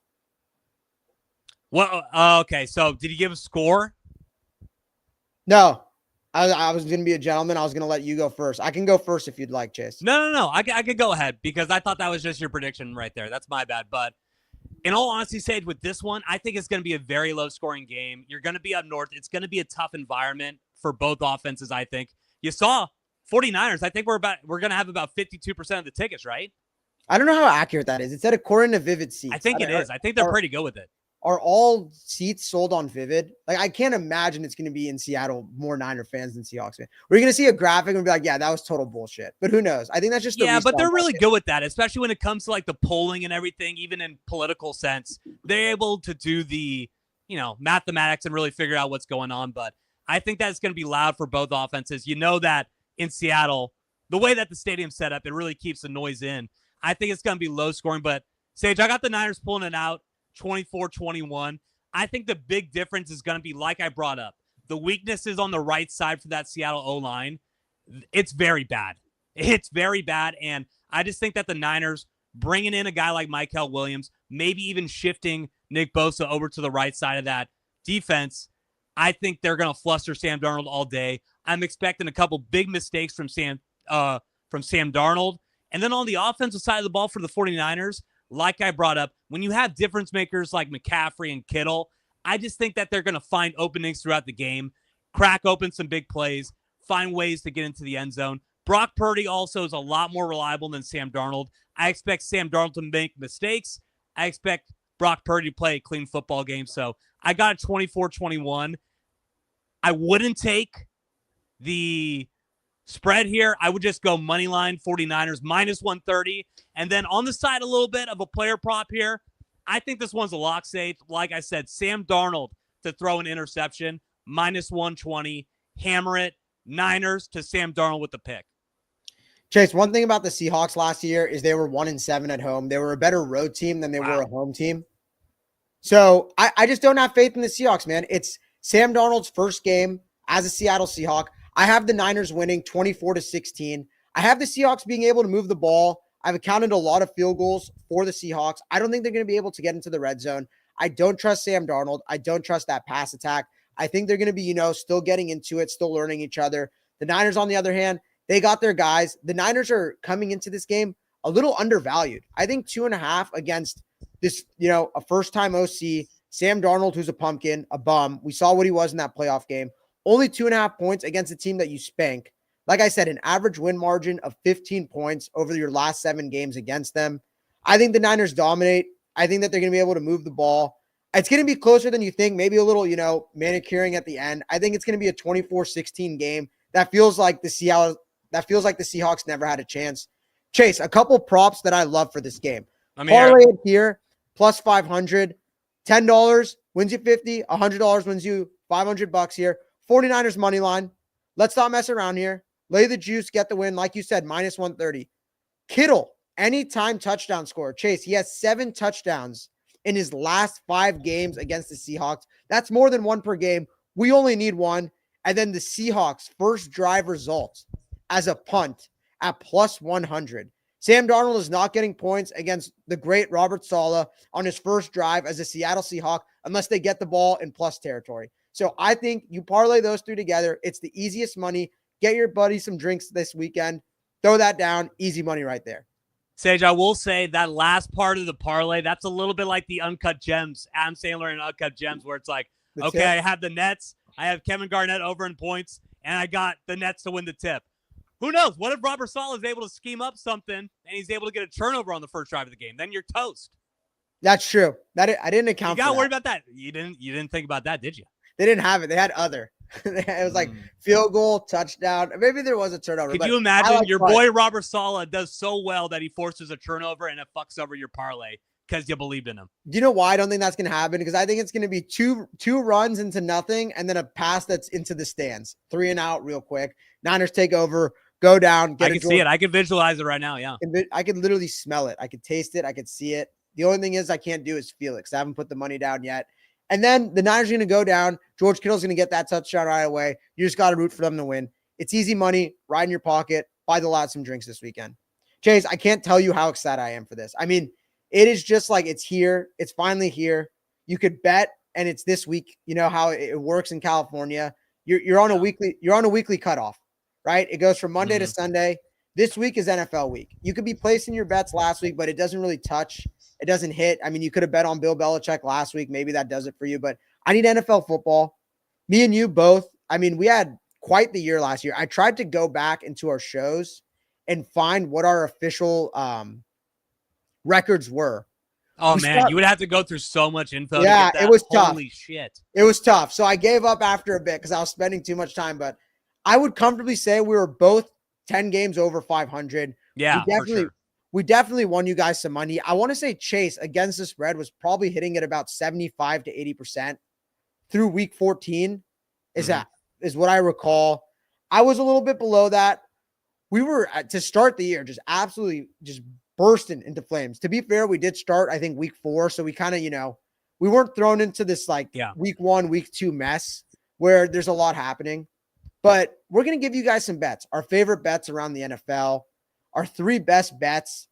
Well, okay. So did he give a score? No. I was going to be a gentleman. I was going to let you go first. I can go first if you'd like, Chase. No. I could go ahead because I thought that was just your prediction right there. That's my bad. But in all honesty, Sage, with this one, I think it's going to be a very low-scoring game. You're going to be up north. It's going to be a tough environment for both offenses, I think. You saw 49ers. I think we're going to have about 52% of the tickets, right? I don't know how accurate that is. It said according to Vivid Seats. I think it is. I think they're pretty good with it. Are all seats sold on Vivid? Like, I can't imagine it's going to be in Seattle more Niner fans than Seahawks fans. We're going to see a graphic and be like, yeah, that was total bullshit. But who knows? I think that's just but they're really good with that, especially when it comes to like the polling and everything, even in political sense. They're able to do the, mathematics and really figure out what's going on. But I think that's going to be loud for both offenses. You know that in Seattle, the way that the stadium's set up, it really keeps the noise in. I think it's going to be low scoring. But Sage, I got the Niners pulling it out. 24-21. I think the big difference is going to be, like I brought up, the weaknesses on the right side for that Seattle O-line. It's very bad. It's very bad, and I just think that the Niners, bringing in a guy like Mykel Williams, maybe even shifting Nick Bosa over to the right side of that defense, I think they're going to fluster Sam Darnold all day. I'm expecting a couple big mistakes from Sam Darnold. And then on the offensive side of the ball for the 49ers, like I brought up, when you have difference makers like McCaffrey and Kittle, I just think that they're going to find openings throughout the game, crack open some big plays, find ways to get into the end zone. Brock Purdy also is a lot more reliable than Sam Darnold. I expect Sam Darnold to make mistakes. I expect Brock Purdy to play a clean football game. So I got a 24-21. I wouldn't take the spread here. I would just go money line 49ers minus 130. And then on the side, a little bit of a player prop here. I think this one's a lock safe. Like I said, Sam Darnold to throw an interception, minus 120. Hammer it. Niners to Sam Darnold with the pick. Chase, one thing about the Seahawks last year is they were 1-7 at home. They were a better road team than they were a home team. So I just don't have faith in the Seahawks, man. It's Sam Darnold's first game as a Seattle Seahawk. I have the Niners winning 24-16. I have the Seahawks being able to move the ball. I've accounted a lot of field goals for the Seahawks. I don't think they're going to be able to get into the red zone. I don't trust Sam Darnold. I don't trust that pass attack. I think they're going to be, still getting into it, still learning each other. The Niners, on the other hand, they got their guys. The Niners are coming into this game a little undervalued. I think 2.5 against this, a first-time OC, Sam Darnold, who's a pumpkin, a bum. We saw what he was in that playoff game. Only 2.5 points against a team that you spank. Like I said, an average win margin of 15 points over your last 7 games against them. I think the Niners dominate. I think that they're going to be able to move the ball. It's going to be closer than you think. Maybe a little, manicuring at the end. I think it's going to be a 24-16 game. That feels like the Seahawks never had a chance. Chase, a couple props that I love for this game. Parlay it here, plus 500. $10 wins you 50. $100 wins you $500 here. 49ers money line. Let's not mess around here. Lay the juice, get the win. Like you said, minus 130. Kittle, anytime touchdown scorer. Chase, he has 7 touchdowns in his last 5 games against the Seahawks. That's more than 1 per game. We only need 1. And then the Seahawks' first drive results as a punt at plus 100. Sam Darnold is not getting points against the great Robert Saleh on his first drive as a Seattle Seahawk unless they get the ball in plus territory. So I think you parlay those 3 together. It's the easiest money. Get your buddy some drinks this weekend. Throw that down. Easy money right there. Sage, I will say that last part of the parlay, that's a little bit like the Uncut Gems, Adam Sandler and Uncut Gems, where it's like, okay, I have the Nets, I have Kevin Garnett over in points, and I got the Nets to win the tip. Who knows? What if Robert Saleh is able to scheme up something and he's able to get a turnover on the first drive of the game? Then you're toast. That's true. I didn't account for that. You got to worry about that. You didn't think about that, did you? They didn't have it. They had other. It was like field goal, touchdown. Maybe there was a turnover. Could you imagine your boy Robert Saleh does so well that he forces a turnover and it fucks over your parlay because you believed in him? Do you know why I don't think that's going to happen? Because I think it's going to be two runs into nothing and then a pass that's into the stands. 3 and out real quick. Niners take over, go down. I can see it. I can visualize it right now, yeah. I could literally smell it. I could taste it. I could see it. The only thing is I can't do is feel it because I haven't put the money down yet. And then the Niners are going to go down. George Kittle's going to get that touchdown right away. You just got to root for them to win. It's easy money, right in your pocket. Buy the lot some drinks this weekend. Chase, I can't tell you how excited I am for this. I mean, it is just like it's here. It's finally here. You could bet, and it's this week. You know how it works in California. You're on a weekly cutoff, right? It goes from Monday to Sunday. This week is NFL week. You could be placing your bets last week, but it doesn't really touch. It doesn't hit. I mean, you could have bet on Bill Belichick last week. Maybe that does it for you, but I need NFL football. Me and you both. I mean, we had quite the year last year. I tried to go back into our shows and find what our official records were. Oh, man, you would have to go through so much info. Yeah, to get that. It was tough. Holy shit. It was tough. So I gave up after a bit because I was spending too much time, but I would comfortably say we were both 10 games over 500. Yeah, for sure. We definitely won you guys some money. I want to say Chase against the spread was probably hitting at about 75 to 80% through week 14 is what I recall. I was a little bit below that. We were to start the year just absolutely just bursting into flames. To be fair, we did start, I think, week 4. So we kind of, we weren't thrown into this week 1, week 2 mess where there's a lot happening. But we're going to give you guys some bets, our favorite bets around the NFL. Our 3 best bets,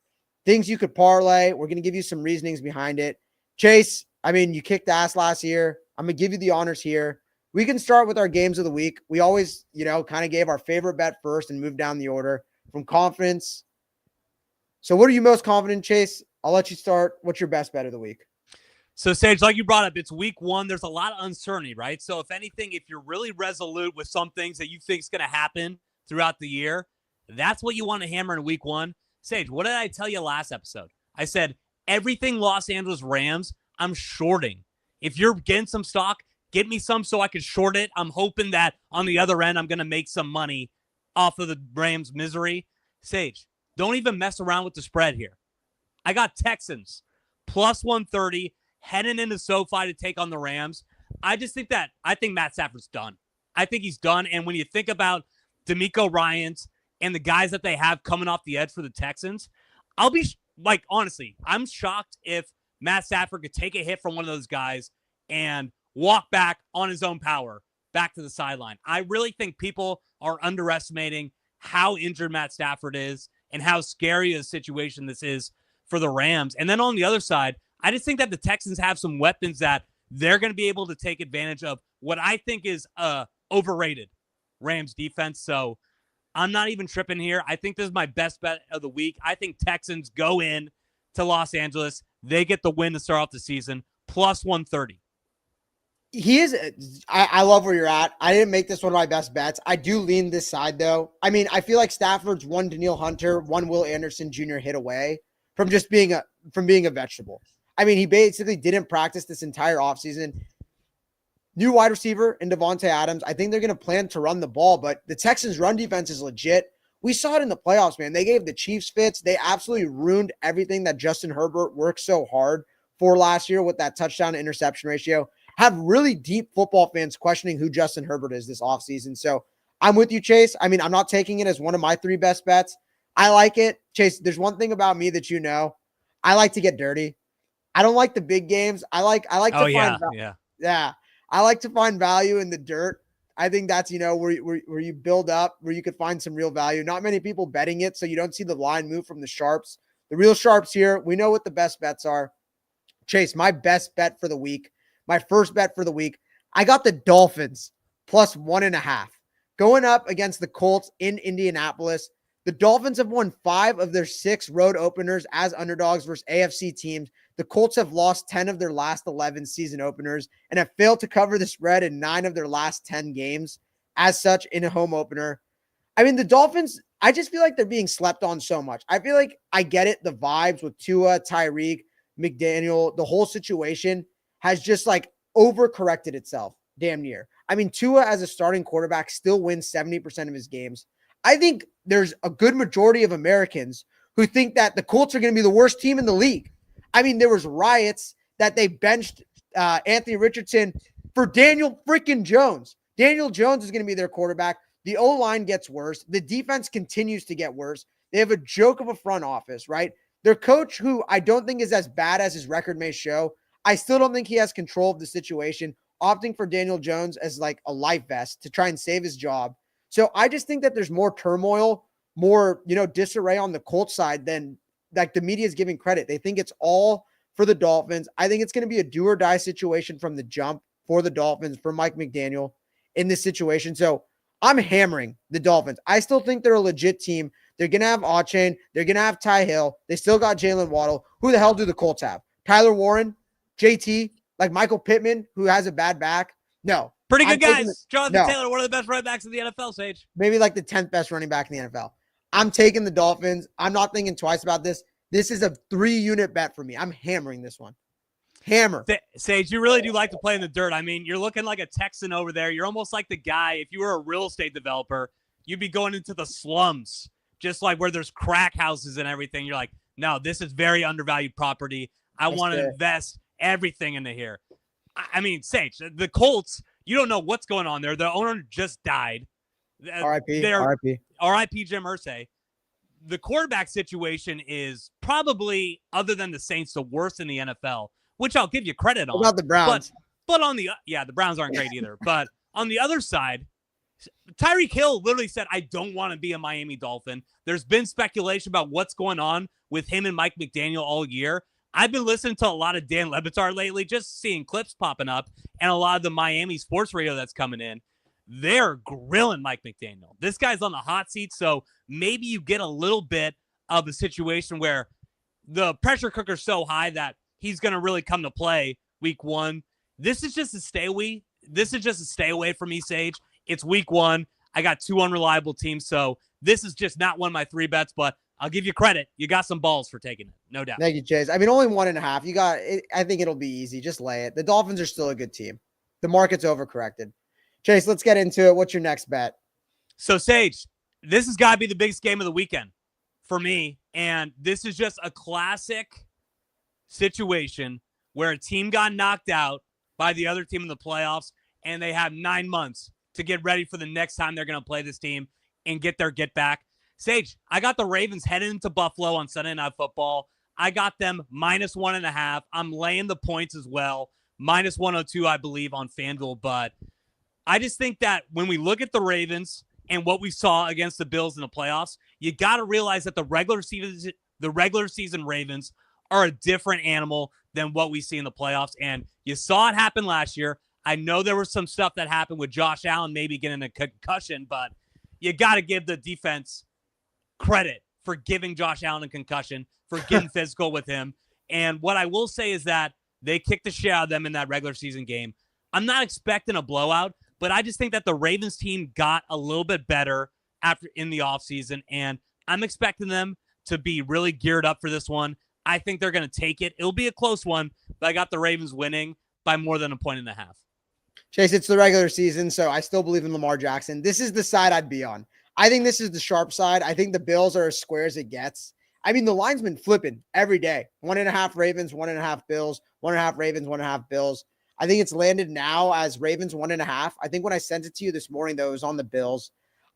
things you could parlay. We're going to give you some reasonings behind it. Chase, I mean, you kicked ass last year. I'm going to give you the honors here. We can start with our games of the week. We always, kind of gave our favorite bet first and moved down the order from confidence. So what are you most confident in, Chase? I'll let you start. What's your best bet of the week? So, Sage, like you brought up, it's week 1. There's a lot of uncertainty, right? So if anything, if you're really resolute with some things that you think is going to happen throughout the year, that's what you want to hammer in week 1. Sage, what did I tell you last episode? I said, everything Los Angeles Rams, I'm shorting. If you're getting some stock, get me some so I can short it. I'm hoping that on the other end, I'm going to make some money off of the Rams' misery. Sage, don't even mess around with the spread here. I got Texans plus 130 heading into SoFi to take on the Rams. I think Matt Stafford's done. I think he's done. And when you think about D'Amico Ryans and the guys that they have coming off the edge for the Texans, I'll be honestly, I'm shocked if Matt Stafford could take a hit from one of those guys and walk back on his own power back to the sideline. I really think people are underestimating how injured Matt Stafford is and how scary a situation this is for the Rams. And then on the other side, I just think that the Texans have some weapons that they're going to be able to take advantage of what I think is overrated Rams defense. So I'm not even tripping here. I think this is my best bet of the week. I think Texans go in to Los Angeles. They get the win to start off the season, plus 130. I love where you're at. I didn't make this one of my best bets. I do lean this side, though. I mean, I feel like Stafford's one Daniil Hunter, one Will Anderson Jr. hit away from just being a vegetable. I mean, he basically didn't practice this entire offseason. New wide receiver in Devontae Adams. I think they're going to plan to run the ball, but the Texans' run defense is legit. We saw it in the playoffs, man. They gave the Chiefs fits. They absolutely ruined everything that Justin Herbert worked so hard for last year with that touchdown to interception ratio. Have really deep football fans questioning who Justin Herbert is this offseason. So I'm with you, Chase. I mean, I'm not taking it as one of my 3 best bets. I like it. Chase, there's one thing about me that I like to get dirty. I don't like the big games. I like Oh to yeah, find yeah. yeah. I like to find value in the dirt. I think that's, where you build up, where you could find some real value. Not many people betting it, so you don't see the line move from the sharps. The real sharps here, we know what the best bets are. Chase, my best bet for the week, my first bet for the week, I got the Dolphins plus 1.5 going up against the Colts in Indianapolis. The Dolphins have won 5 of their 6 road openers as underdogs versus AFC teams. The Colts have lost 10 of their last 11 season openers and have failed to cover the spread in 9 of their last 10 games as such in a home opener. I mean, the Dolphins, I just feel like they're being slept on so much. I feel like I get it. The vibes with Tua, Tyreek, McDaniel, the whole situation has just like overcorrected itself damn near. I mean, Tua as a starting quarterback still wins 70% of his games. I think there's a good majority of Americans who think that the Colts are going to be the worst team in the league. I mean, there was riots that they benched Anthony Richardson for Daniel freaking Jones. Daniel Jones is going to be their quarterback. The O-line gets worse. The defense continues to get worse. They have a joke of a front office, right? Their coach, who I don't think is as bad as his record may show, I still don't think he has control of the situation, opting for Daniel Jones as like a life vest to try and save his job. So I just think that there's more turmoil, more, disarray on the Colts side than like the media is giving credit. They think it's all for the Dolphins. I think it's going to be a do or die situation from the jump for the Dolphins, for Mike McDaniel in this situation. So I'm hammering the Dolphins. I still think they're a legit team. They're going to have Achane. They're going to have Ty Hill. They still got Jalen Waddle. Who the hell do the Colts have? Tyler Warren, JT, like Michael Pittman, who has a bad back? No. Pretty good guys. Jonathan Taylor, one of the best running backs in the NFL, Sage. Maybe like the 10th best running back in the NFL. I'm taking the Dolphins. I'm not thinking twice about this. This is a 3-unit bet for me. I'm hammering this one. Hammer. Sage, you really do like to play in the dirt. I mean, you're looking like a Texan over there. You're almost like the guy, if you were a real estate developer, you'd be going into the slums, just like where there's crack houses and everything. You're like, no, this is very undervalued property. I want to invest everything into here. I mean, Sage, the Colts, you don't know what's going on there. The owner just died. R.I.P. Jim Irsay. The quarterback situation is probably, other than the Saints, the worst in the NFL, which I'll give you credit on. What about the Browns? But on the Browns aren't great either. But on the other side, Tyreek Hill literally said, I don't want to be a Miami Dolphin. There's been speculation about what's going on with him and Mike McDaniel all year. I've been listening to a lot of Dan Le Batard lately, just seeing clips popping up, and a lot of the Miami sports radio that's coming in. They're grilling Mike McDaniel. This guy's on the hot seat, so maybe you get a little bit of a situation where the pressure cooker's so high that he's going to really come to play week 1. This is just a stay away from me, Sage. It's week 1. I got 2 unreliable teams, so this is just not one of my 3 bets, but I'll give you credit. You got some balls for taking it, no doubt. Thank you, Chase. I mean, only 1.5. You got it. I think it'll be easy. Just lay it. The Dolphins are still a good team. The market's overcorrected. Chase, let's get into it. What's your next bet? So, Sage, this has got to be the biggest game of the weekend for me, and this is just a classic situation where a team got knocked out by the other team in the playoffs, and they have 9 months to get ready for the next time they're going to play this team and get their get back. Sage, I got the Ravens heading into Buffalo on Sunday Night Football. I got them minus 1.5. I'm laying the points as well. Minus 102, I believe, on FanDuel. But I just think that when we look at the Ravens and what we saw against the Bills in the playoffs, you got to realize that the regular season Ravens are a different animal than what we see in the playoffs. And you saw it happen last year. I know there was some stuff that happened with Josh Allen maybe getting a concussion, but you got to give the defense credit for giving Josh Allen a concussion, for getting physical with him. And what I will say is that they kicked the shit out of them in that regular season game. I'm not expecting a blowout, but I just think that the Ravens team got a little bit better after in the offseason, and I'm expecting them to be really geared up for this one. I think they're going to take it. It'll be a close one, but I got the Ravens winning by more than 1.5 points. Chase, it's the regular season, so I still believe in Lamar Jackson. This is the side I'd be on. I think this is the sharp side. I think the Bills are as square as it gets. I mean, the line's been flipping every day. 1.5 Ravens, 1.5 Bills, 1.5 Ravens, 1.5 Bills. I think it's landed now as Ravens 1.5. I think when I sent it to you this morning, though, it was on the Bills.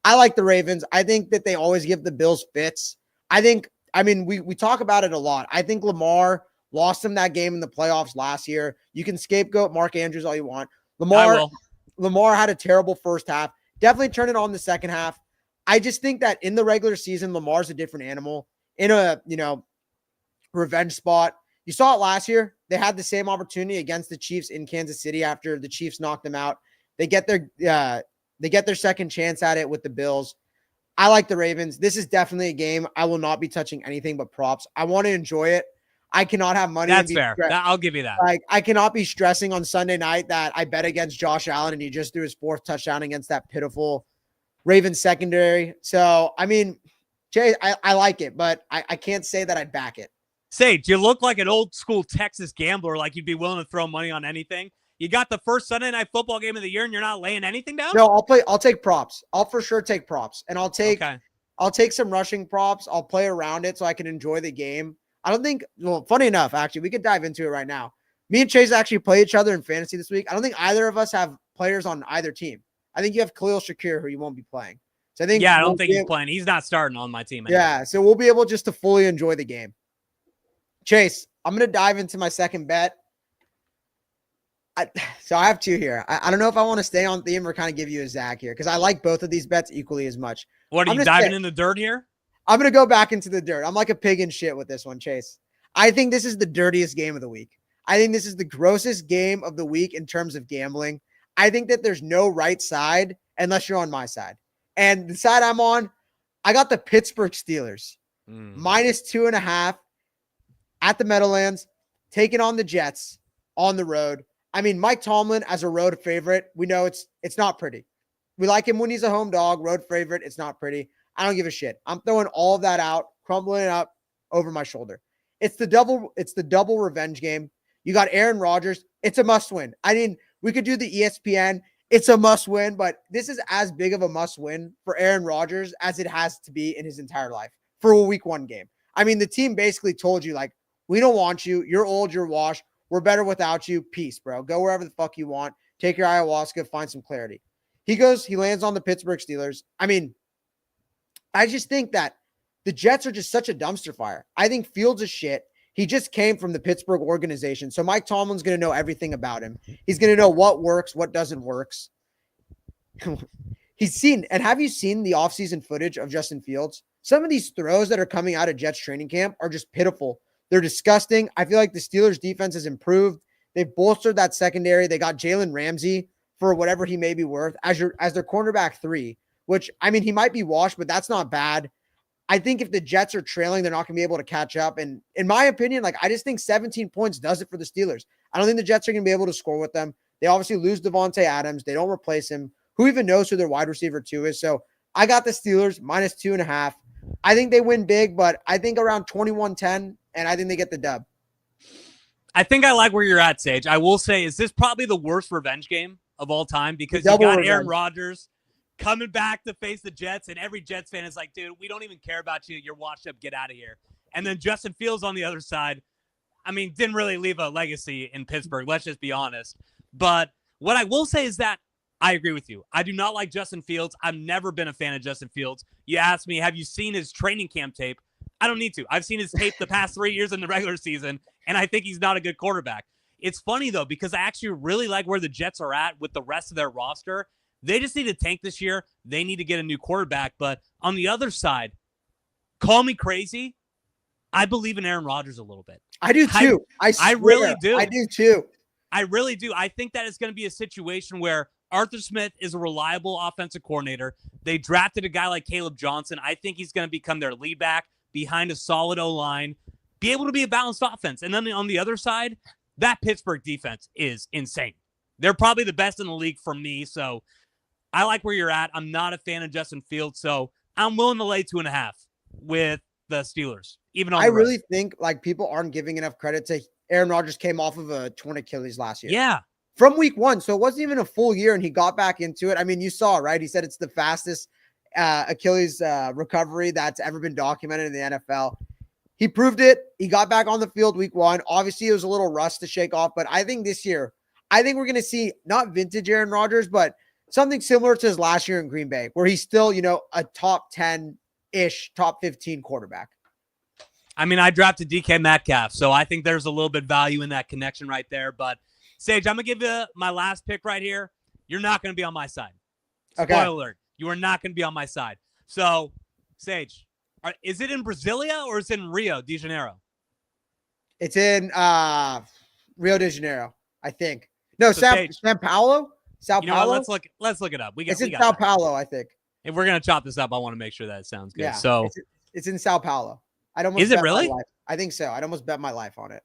I like the Ravens. I think that they always give the Bills fits. We talk about it a lot. I think Lamar Lost him that game in the playoffs last year. You can scapegoat Mark Andrews all you want. I Lamar had a terrible first half. Definitely turn it on the second half. I just think that in the regular season, Lamar's a different animal. In a, revenge spot. You saw it last year. They had the same opportunity against the Chiefs in Kansas City after the Chiefs knocked them out. They get their second chance at it with the Bills. I like the Ravens. This is definitely a game I will not be touching anything but props. I want to enjoy it. I cannot have money. That's fair. I'll give you that. Like, I cannot be stressing on Sunday night that I bet against Josh Allen and he just threw his 4th touchdown against that pitiful Ravens secondary. So, I mean, Jay, I like it, but I can't say that I'd back it. Sage, you look like an old school Texas gambler, like you'd be willing to throw money on anything. You got the first Sunday night football game of the year and you're not laying anything down? No, I'll take props. I'll for sure take props. And I'll take some rushing props. I'll play around it so I can enjoy the game. I don't think, well, funny enough, actually, we could dive into it right now. Me and Chase actually play each other in fantasy this week. I don't think either of us have players on either team. I think you have Khalil Shakir, who you won't be playing. So I think, I don't think he's playing. He's not starting on my team anymore. Yeah, so we'll be able just to fully enjoy the game. Chase, I'm going to dive into my second bet. So I have 2 here. I don't know if I want to stay on theme or kind of give you a Zach here because I like both of these bets equally as much. What, are you diving in the dirt here? I'm going to go back into the dirt. I'm like a pig in shit with this one, Chase. I think this is the dirtiest game of the week. I think this is the grossest game of the week in terms of gambling. I think that there's no right side unless you're on my side. And the side I'm on, I got the Pittsburgh Steelers. -2.5 at the Meadowlands, taking on the Jets on the road. I mean, Mike Tomlin as a road favorite, we know it's not pretty. We like him when he's a home dog, road favorite. It's not pretty. I don't give a shit. I'm throwing all of that out, crumbling it up over my shoulder. It's the double revenge game. You got Aaron Rodgers. It's a must win. I mean, we could do the ESPN. It's a must win, but this is as big of a must win for Aaron Rodgers as it has to be in his entire life for a week 1 game. I mean, the team basically told you, like, we don't want you. You're old. You're washed. We're better without you. Peace, bro. Go wherever the fuck you want. Take your ayahuasca. Find some clarity. He lands on the Pittsburgh Steelers. I mean, I just think that the Jets are just such a dumpster fire. I think Fields is shit. He just came from the Pittsburgh organization. So Mike Tomlin's going to know everything about him. He's going to know what works, what doesn't work. Have you seen the offseason footage of Justin Fields? Some of these throws that are coming out of Jets training camp are just pitiful. They're disgusting. I feel like the Steelers defense has improved. They've bolstered that secondary. They got Jalen Ramsey for whatever he may be worth as their cornerback 3, which, I mean, he might be washed, but that's not bad. I think if the Jets are trailing, they're not going to be able to catch up. And in my opinion, like, I just think 17 points does it for the Steelers. I don't think the Jets are going to be able to score with them. They obviously lose Devontae Adams. They don't replace him. Who even knows who their wide receiver 2 is? So I got the Steelers -2.5. I think they win big, but I think around 21-10, and I think they get the dub. I think I like where you're at, Sage. I will say, is this probably the worst revenge game of all time? Because you got Aaron Rodgers coming back to face the Jets, and every Jets fan is like, dude, we don't even care about you. You're washed up. Get out of here. And then Justin Fields on the other side, I mean, didn't really leave a legacy in Pittsburgh. Let's just be honest. But what I will say is that I agree with you. I do not like Justin Fields. I've never been a fan of Justin Fields. You asked me, have you seen his training camp tape? I don't need to. I've seen his tape the past 3 years in the regular season, and I think he's not a good quarterback. It's funny, though, because I actually really like where the Jets are at with the rest of their roster. They just need to tank this year. They need to get a new quarterback. But on the other side, call me crazy, I believe in Aaron Rodgers a little bit. I do too. I really do. I do too. I really do. I think that it's going to be a situation where Arthur Smith is a reliable offensive coordinator. They drafted a guy like Caleb Johnson. I think he's going to become their lead back behind a solid O-line, be able to be a balanced offense. And then on the other side, that Pittsburgh defense is insane. They're probably the best in the league for me. So I like where you're at. I'm not a fan of Justin Fields, so I'm willing to lay 2.5 with the Steelers. Even on I really think like people aren't giving enough credit to Aaron Rodgers came off of a torn Achilles last year. Yeah. From week 1. So it wasn't even a full year and he got back into it. I mean, you saw, right? He said it's the fastest Achilles recovery that's ever been documented in the NFL. He proved it. He got back on the field week 1. Obviously, it was a little rust to shake off, but I think this year, I think we're going to see not vintage Aaron Rodgers, but something similar to his last year in Green Bay, where he's still, a top 10-ish, top 15 quarterback. I mean, I drafted DK Metcalf, so I think there's a little bit value in that connection right there. But Sage, I'm gonna give you my last pick right here. You're not gonna be on my side. Okay. Spoiler alert: you are not gonna be on my side. So, Sage, is it in Brasilia or is it in Rio de Janeiro? It's in Rio de Janeiro, I think. No, So Sao Paulo. Sao You know what? Paulo. Let's look it up. It's in Sao Paulo, I think. If we're gonna chop this up, I want to make sure that it sounds good. Yeah. So It's in Sao Paulo. I'd almost is it bet really? my life. I think so. I'd almost bet my life on it.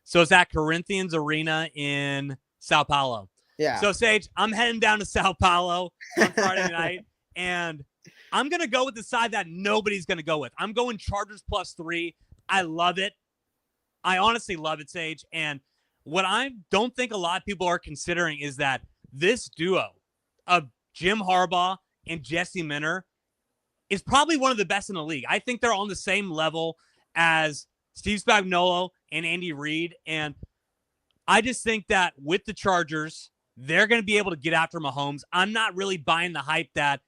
So it's at Corinthians Arena in Sao Paulo. Yeah. So Sage, I'm heading down to Sao Paulo on Friday night, and I'm gonna go with the side that nobody's gonna go with. I'm going Chargers +3. I love it. I honestly love it, Sage. And what I don't think a lot of people are considering is that this duo of Jim Harbaugh and Jesse Minter is probably one of the best in the league. I think they're on the same level as Steve Spagnuolo and Andy Reid. And I just think that with the Chargers, they're going to be able to get after Mahomes. I'm not really buying the hype that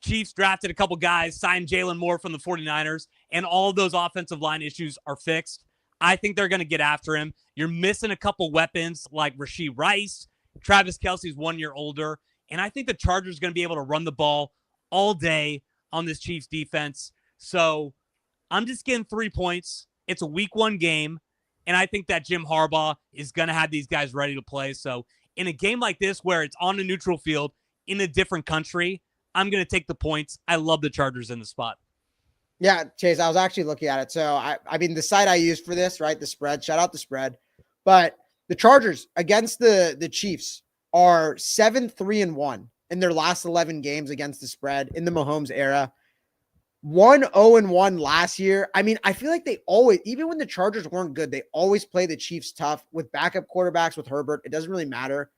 Chiefs drafted a couple guys, signed Jalen Moore from the 49ers, and all of those offensive line issues are fixed. I think they're going to get after him. You're missing a couple weapons like Rashee Rice. Travis Kelce's 1 year older. And I think the Chargers are going to be able to run the ball all day on this Chiefs defense. So I'm just getting 3 points. It's a week 1 game. And I think that Jim Harbaugh is going to have these guys ready to play. So in a game like this, where it's on a neutral field in a different country, I'm going to take the points. I love the Chargers in the spot. Yeah, Chase, I was actually looking at it. So, I mean, the site I used for this, right, the spread, shout out the spread. But the Chargers against the Chiefs are 7-3-1 in their last 11 games against the spread in the Mahomes era. 1-0-1 last year. I mean, I feel like they always, even when the Chargers weren't good, they always play the Chiefs tough with backup quarterbacks with Herbert. It doesn't really matter.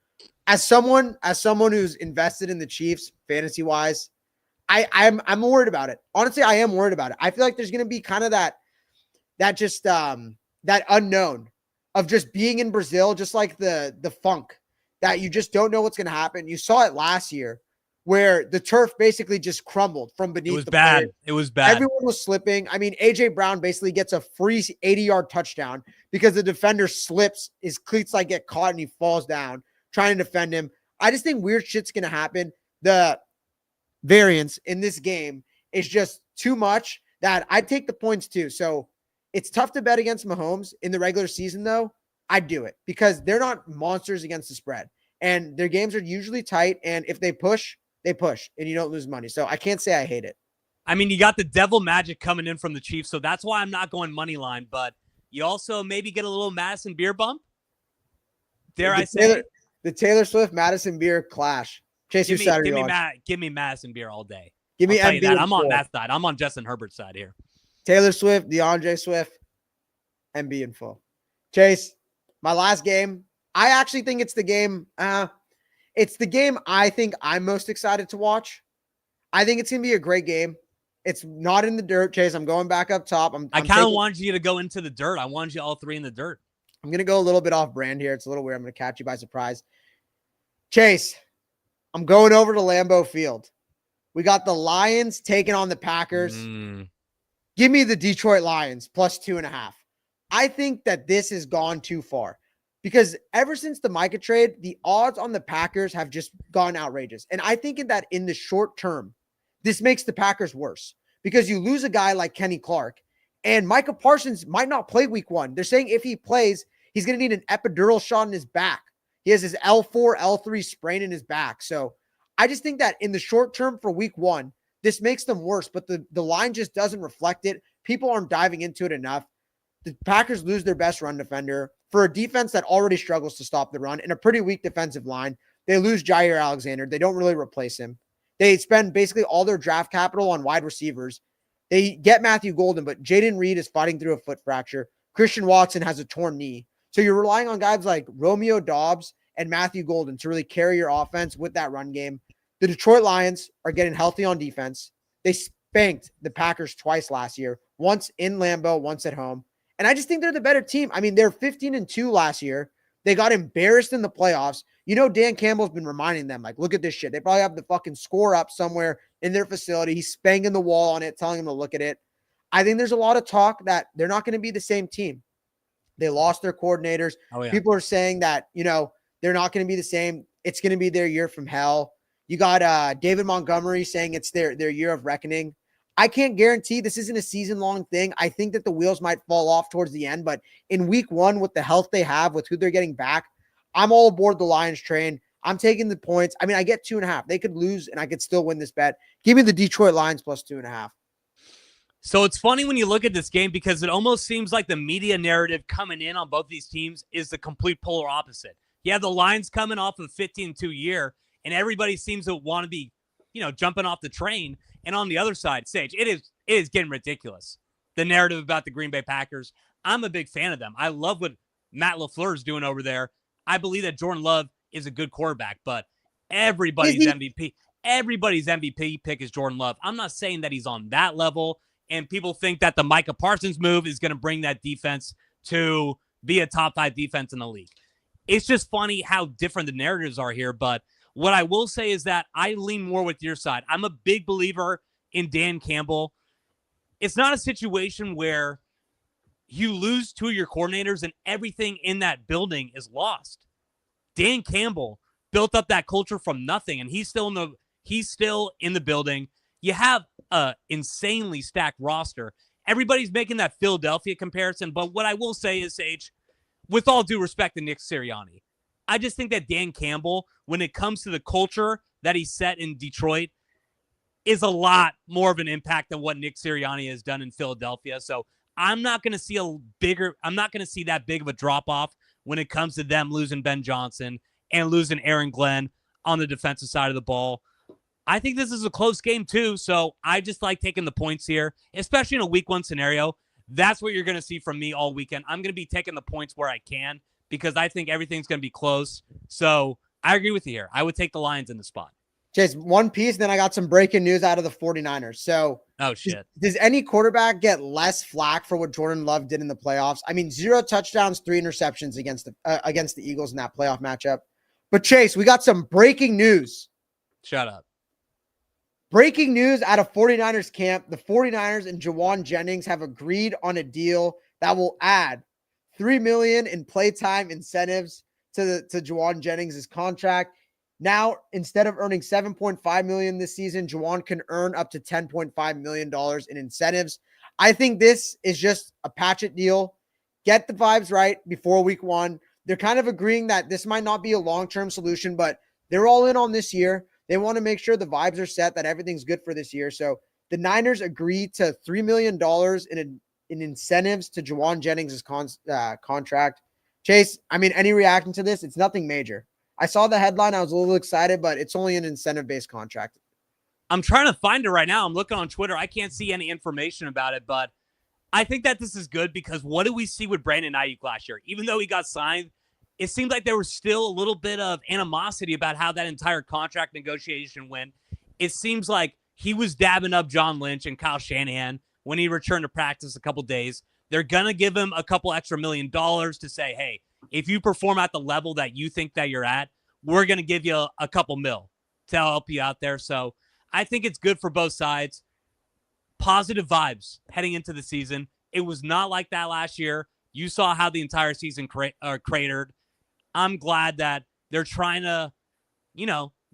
As someone who's invested in the Chiefs fantasy wise, I'm worried about it. Honestly, I am worried about it. I feel like there's going to be kind of that unknown of just being in Brazil, just like the funk that you just don't know what's going to happen. You saw it last year where the turf basically just crumbled from beneath. It was bad. players. It was bad. Everyone was slipping. I mean, AJ Brown basically gets a free 80-yard touchdown because the defender slips, his cleats like get caught and he falls down trying to defend him. I just think weird shit's going to happen. The variance in this game is just too much that I'd take the points too. So it's tough to bet against Mahomes in the regular season though. I'd do it because they're not monsters against the spread and their games are usually tight. And if they push, and you don't lose money. So I can't say I hate it. I mean, you got the devil magic coming in from the Chiefs. So that's why I'm not going money line, but you also maybe get a little Madison beer bump. Dare I say the Taylor Swift Madison beer clash. Chase your Saturday. Give me Madison beer all day. Give me that. I'm on that side. I'm on Justin Herbert's side here. Taylor Swift, DeAndre Swift, MB in full. Chase, my last game. I actually think it's the game. It's the game I think I'm most excited to watch. I think it's going to be a great game. It's not in the dirt, Chase. I'm going back up top. I kind of wanted you to go into the dirt. I wanted you all 3 in the dirt. I'm going to go a little bit off brand here. It's a little weird. I'm going to catch you by surprise. Chase, I'm going over to Lambeau Field. We got the Lions taking on the Packers. Give me the Detroit Lions +2.5. I think that this has gone too far because ever since the Micah trade, the odds on the Packers have just gone outrageous. And I think that in the short term, this makes the Packers worse because you lose a guy like Kenny Clark and Micah Parsons might not play week 1. They're saying if he plays, he's going to need an epidural shot in his back. He has his L4, L3 sprain in his back. So I just think that in the short term for week 1, this makes them worse, but the line just doesn't reflect it. People aren't diving into it enough. The Packers lose their best run defender for a defense that already struggles to stop the run and a pretty weak defensive line. They lose Jair Alexander. They don't really replace him. They spend basically all their draft capital on wide receivers. They get Matthew Golden, but Jaden Reed is fighting through a foot fracture. Christian Watson has a torn knee. So you're relying on guys like Romeo Doubs and Matthew Golden to really carry your offense with that run game. The Detroit Lions are getting healthy on defense. They spanked the Packers twice last year, once in Lambeau, once at home. And I just think they're the better team. I mean, they're 15-2 last year. They got embarrassed in the playoffs. You know, Dan Campbell's been reminding them, like, look at this shit. They probably have the fucking score up somewhere in their facility. He's spanking the wall on it, telling them to look at it. I think there's a lot of talk that they're not going to be the same team. They lost their coordinators. Oh, yeah. People are saying that, they're not going to be the same. It's going to be their year from hell. You got David Montgomery saying it's their year of reckoning. I can't guarantee this isn't a season-long thing. I think that the wheels might fall off towards the end, but in week one, with the health they have, with who they're getting back, I'm all aboard the Lions train. I'm taking the points. I mean, I get 2.5. They could lose, and I could still win this bet. Give me the Detroit Lions plus 2.5. So it's funny when you look at this game because it almost seems like the media narrative coming in on both these teams is the complete polar opposite. You have the Lions coming off of 15-2 year, and everybody seems to want to be, jumping off the train. And on the other side, Sage, it is getting ridiculous. The narrative about the Green Bay Packers. I'm a big fan of them. I love what Matt LaFleur is doing over there. I believe that Jordan Love is a good quarterback, but everybody's MVP pick is Jordan Love. I'm not saying that he's on that level, and people think that the Micah Parsons move is going to bring that defense to be a top 5 defense in the league. It's just funny how different the narratives are here, but what I will say is that I lean more with your side. I'm a big believer in Dan Campbell. It's not a situation where you lose 2 of your coordinators and everything in that building is lost. Dan Campbell built up that culture from nothing, and he's still in the building. You have an insanely stacked roster. Everybody's making that Philadelphia comparison, but what I will say is, Sage, with all due respect to Nick Sirianni, I just think that Dan Campbell, when it comes to the culture that he set in Detroit, is a lot more of an impact than what Nick Sirianni has done in Philadelphia. So I'm not going to see that big of a drop off when it comes to them losing Ben Johnson and losing Aaron Glenn on the defensive side of the ball. I think this is a close game too. So I just like taking the points here, especially in a week 1 scenario. That's what you're going to see from me all weekend. I'm going to be taking the points where I can because I think everything's going to be close. So I agree with you here. I would take the Lions in the spot. Chase, one piece, then I got some breaking news out of the 49ers. So, oh, shit. Does any quarterback get less flack for what Jordan Love did in the playoffs? I mean, 0 touchdowns, 3 interceptions against the Eagles in that playoff matchup. But Chase, we got some breaking news. Shut up. Breaking news out of 49ers camp. The 49ers and Juwan Jennings have agreed on a deal that will add $3 million in playtime incentives to Juwan Jennings' contract. Now, instead of earning $7.5 million this season, Juwan can earn up to $10.5 million in incentives. I think this is just a patch it deal. Get the vibes right before week 1. They're kind of agreeing that this might not be a long-term solution, but they're all in on this year. They want to make sure the vibes are set, that everything's good for this year. So the Niners agreed to $3 million in incentives to Juwan Jennings' contract. Chase, I mean, any reaction to this? It's nothing major. I saw the headline. I was a little excited, but it's only an incentive-based contract. I'm trying to find it right now. I'm looking on Twitter. I can't see any information about it, but I think that this is good because what did we see with Brandon Ayuk last year? Even though he got signed, it seemed like there was still a little bit of animosity about how that entire contract negotiation went. It seems like he was dabbing up John Lynch and Kyle Shanahan when he returned to practice a couple days. They're going to give him a couple extra $1 million to say, hey, if you perform at the level that you think that you're at, we're going to give you a couple mil to help you out there. So I think it's good for both sides. Positive vibes heading into the season. It was not like that last year. You saw how the entire season cratered. I'm glad that they're trying to,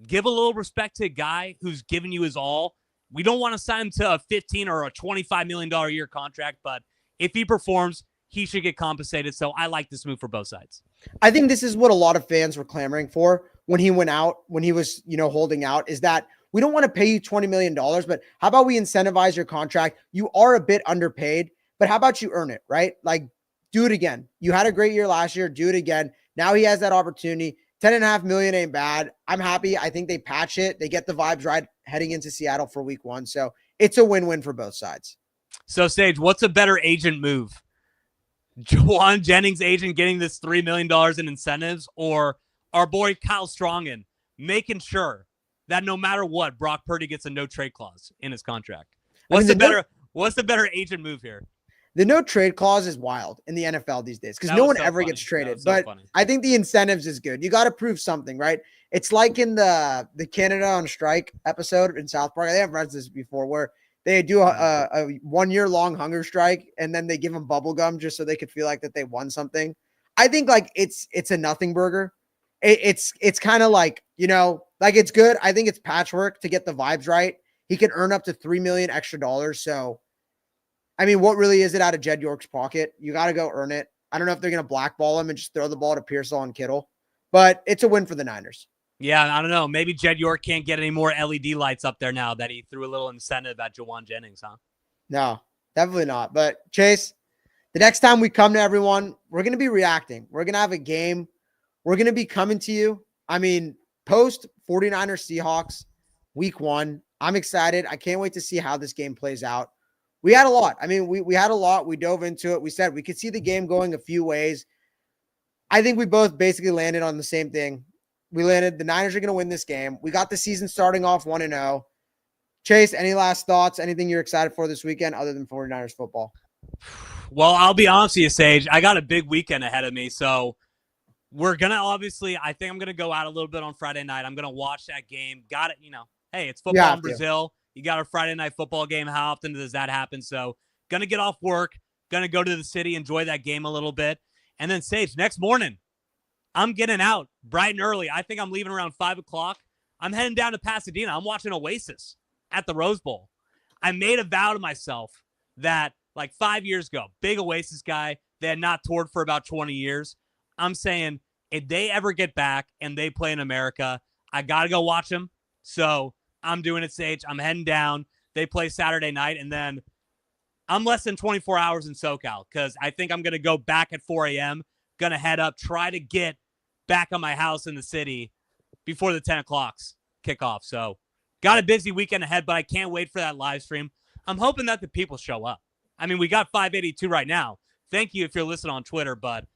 give a little respect to a guy who's given you his all. We don't want to sign him to a $15 or a $25 million a year contract, but if he performs, he should get compensated. So I like this move for both sides. I think this is what a lot of fans were clamoring for when he went out, when he was, holding out, is that we don't want to pay you $20 million, but how about we incentivize your contract? You are a bit underpaid, but how about you earn it, right? Like, do it again. You had a great year last year. Do it again. Now he has that opportunity. $10.5 million ain't bad. I'm happy. I think they patch it. They get the vibes right heading into Seattle for week 1. So it's a win-win for both sides. So, Sage, what's a better agent move? Juwan Jennings' agent getting this $3 million in incentives, or our boy Kyle Strongen making sure that no matter what, Brock Purdy gets a no-trade clause in his contract? What's the better agent move here? The no-trade clause is wild in the NFL these days because no one ever gets traded. But I think the incentives is good. You got to prove something, right? It's like in the Canada on Strike episode in South Park. I think I've read this before, where they do a 1 year long hunger strike, and then they give them bubble gum just so they could feel like that they won something. I think like it's a nothing burger. It's kind of like, like it's good. I think it's patchwork to get the vibes right. He could earn up to $3 million extra dollars. So, I mean, what really is it out of Jed York's pocket? You got to go earn it. I don't know if they're going to blackball him and just throw the ball to Pearsall and Kittle, but it's a win for the Niners. Yeah, I don't know. Maybe Jed York can't get any more LED lights up there now that he threw a little incentive at Jawan Jennings, huh? No, definitely not. But Chase, the next time we come to everyone, we're going to be reacting. We're going to have a game. We're going to be coming to you. I mean, post 49ers Seahawks week 1. I'm excited. I can't wait to see how this game plays out. We had a lot. I mean, we had a lot. We dove into it. We said we could see the game going a few ways. I think we both basically landed on the same thing. We landed the Niners are going to win this game. We got the season starting off 1-0. Chase, any last thoughts? Anything you're excited for this weekend other than 49ers football? Well, I'll be honest with you, Sage. I got a big weekend ahead of me. So we're going to I think I'm going to go out a little bit on Friday night. I'm going to watch that game. Got it. Hey, it's football in Brazil. You got a Friday night football game. How often does that happen? So going to get off work, going to go to the city, enjoy that game a little bit. And then Sage, next morning, I'm getting out bright and early. I think I'm leaving around 5 o'clock. I'm heading down to Pasadena. I'm watching Oasis at the Rose Bowl. I made a vow to myself that like 5 years ago, big Oasis guy, they had not toured for about 20 years. I'm saying if they ever get back and they play in America, I got to go watch them. So I'm doing it, Sage. I'm heading down. They play Saturday night, and then I'm less than 24 hours in SoCal because I think I'm going to go back at 4 a.m., going to head up, try to get back on my house in the city before the 10 o'clocks kickoff. So got a busy weekend ahead, but I can't wait for that live stream. I'm hoping that the people show up. I mean, we got 582 right now. Thank you if you're listening on Twitter, but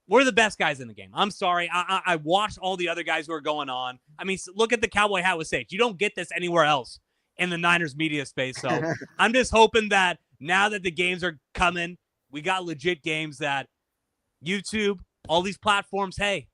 we're the best guys in the game. I'm sorry. I watched all the other guys who are going on. I mean, look at the cowboy hat with Sage. You don't get this anywhere else in the Niners media space. So I'm just hoping that now that the games are coming, we got legit games that YouTube, all these platforms, hey,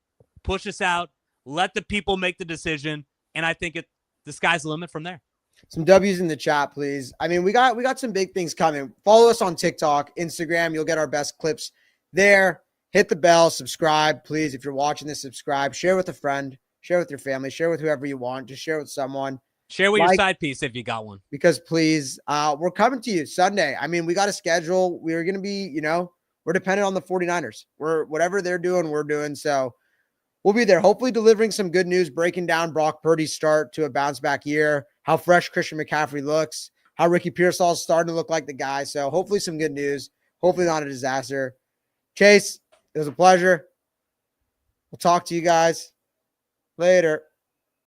push us out. Let the people make the decision. And I think the sky's the limit from there. Some W's in the chat, please. I mean, we got some big things coming. Follow us on TikTok, Instagram. You'll get our best clips there. Hit the bell, subscribe, please. If you're watching this, subscribe. Share with a friend. Share with your family. Share with whoever you want. Just share with someone. Share with your side piece if you got one. Because please, we're coming to you Sunday. I mean, we got a schedule. We're going to be, we're dependent on the 49ers. Whatever they're doing, we're doing. So we'll be there, hopefully delivering some good news, breaking down Brock Purdy's start to a bounce-back year, how fresh Christian McCaffrey looks, how Ricky Pearsall is starting to look like the guy. So hopefully some good news, hopefully not a disaster. Chase, it was a pleasure. We'll talk to you guys later.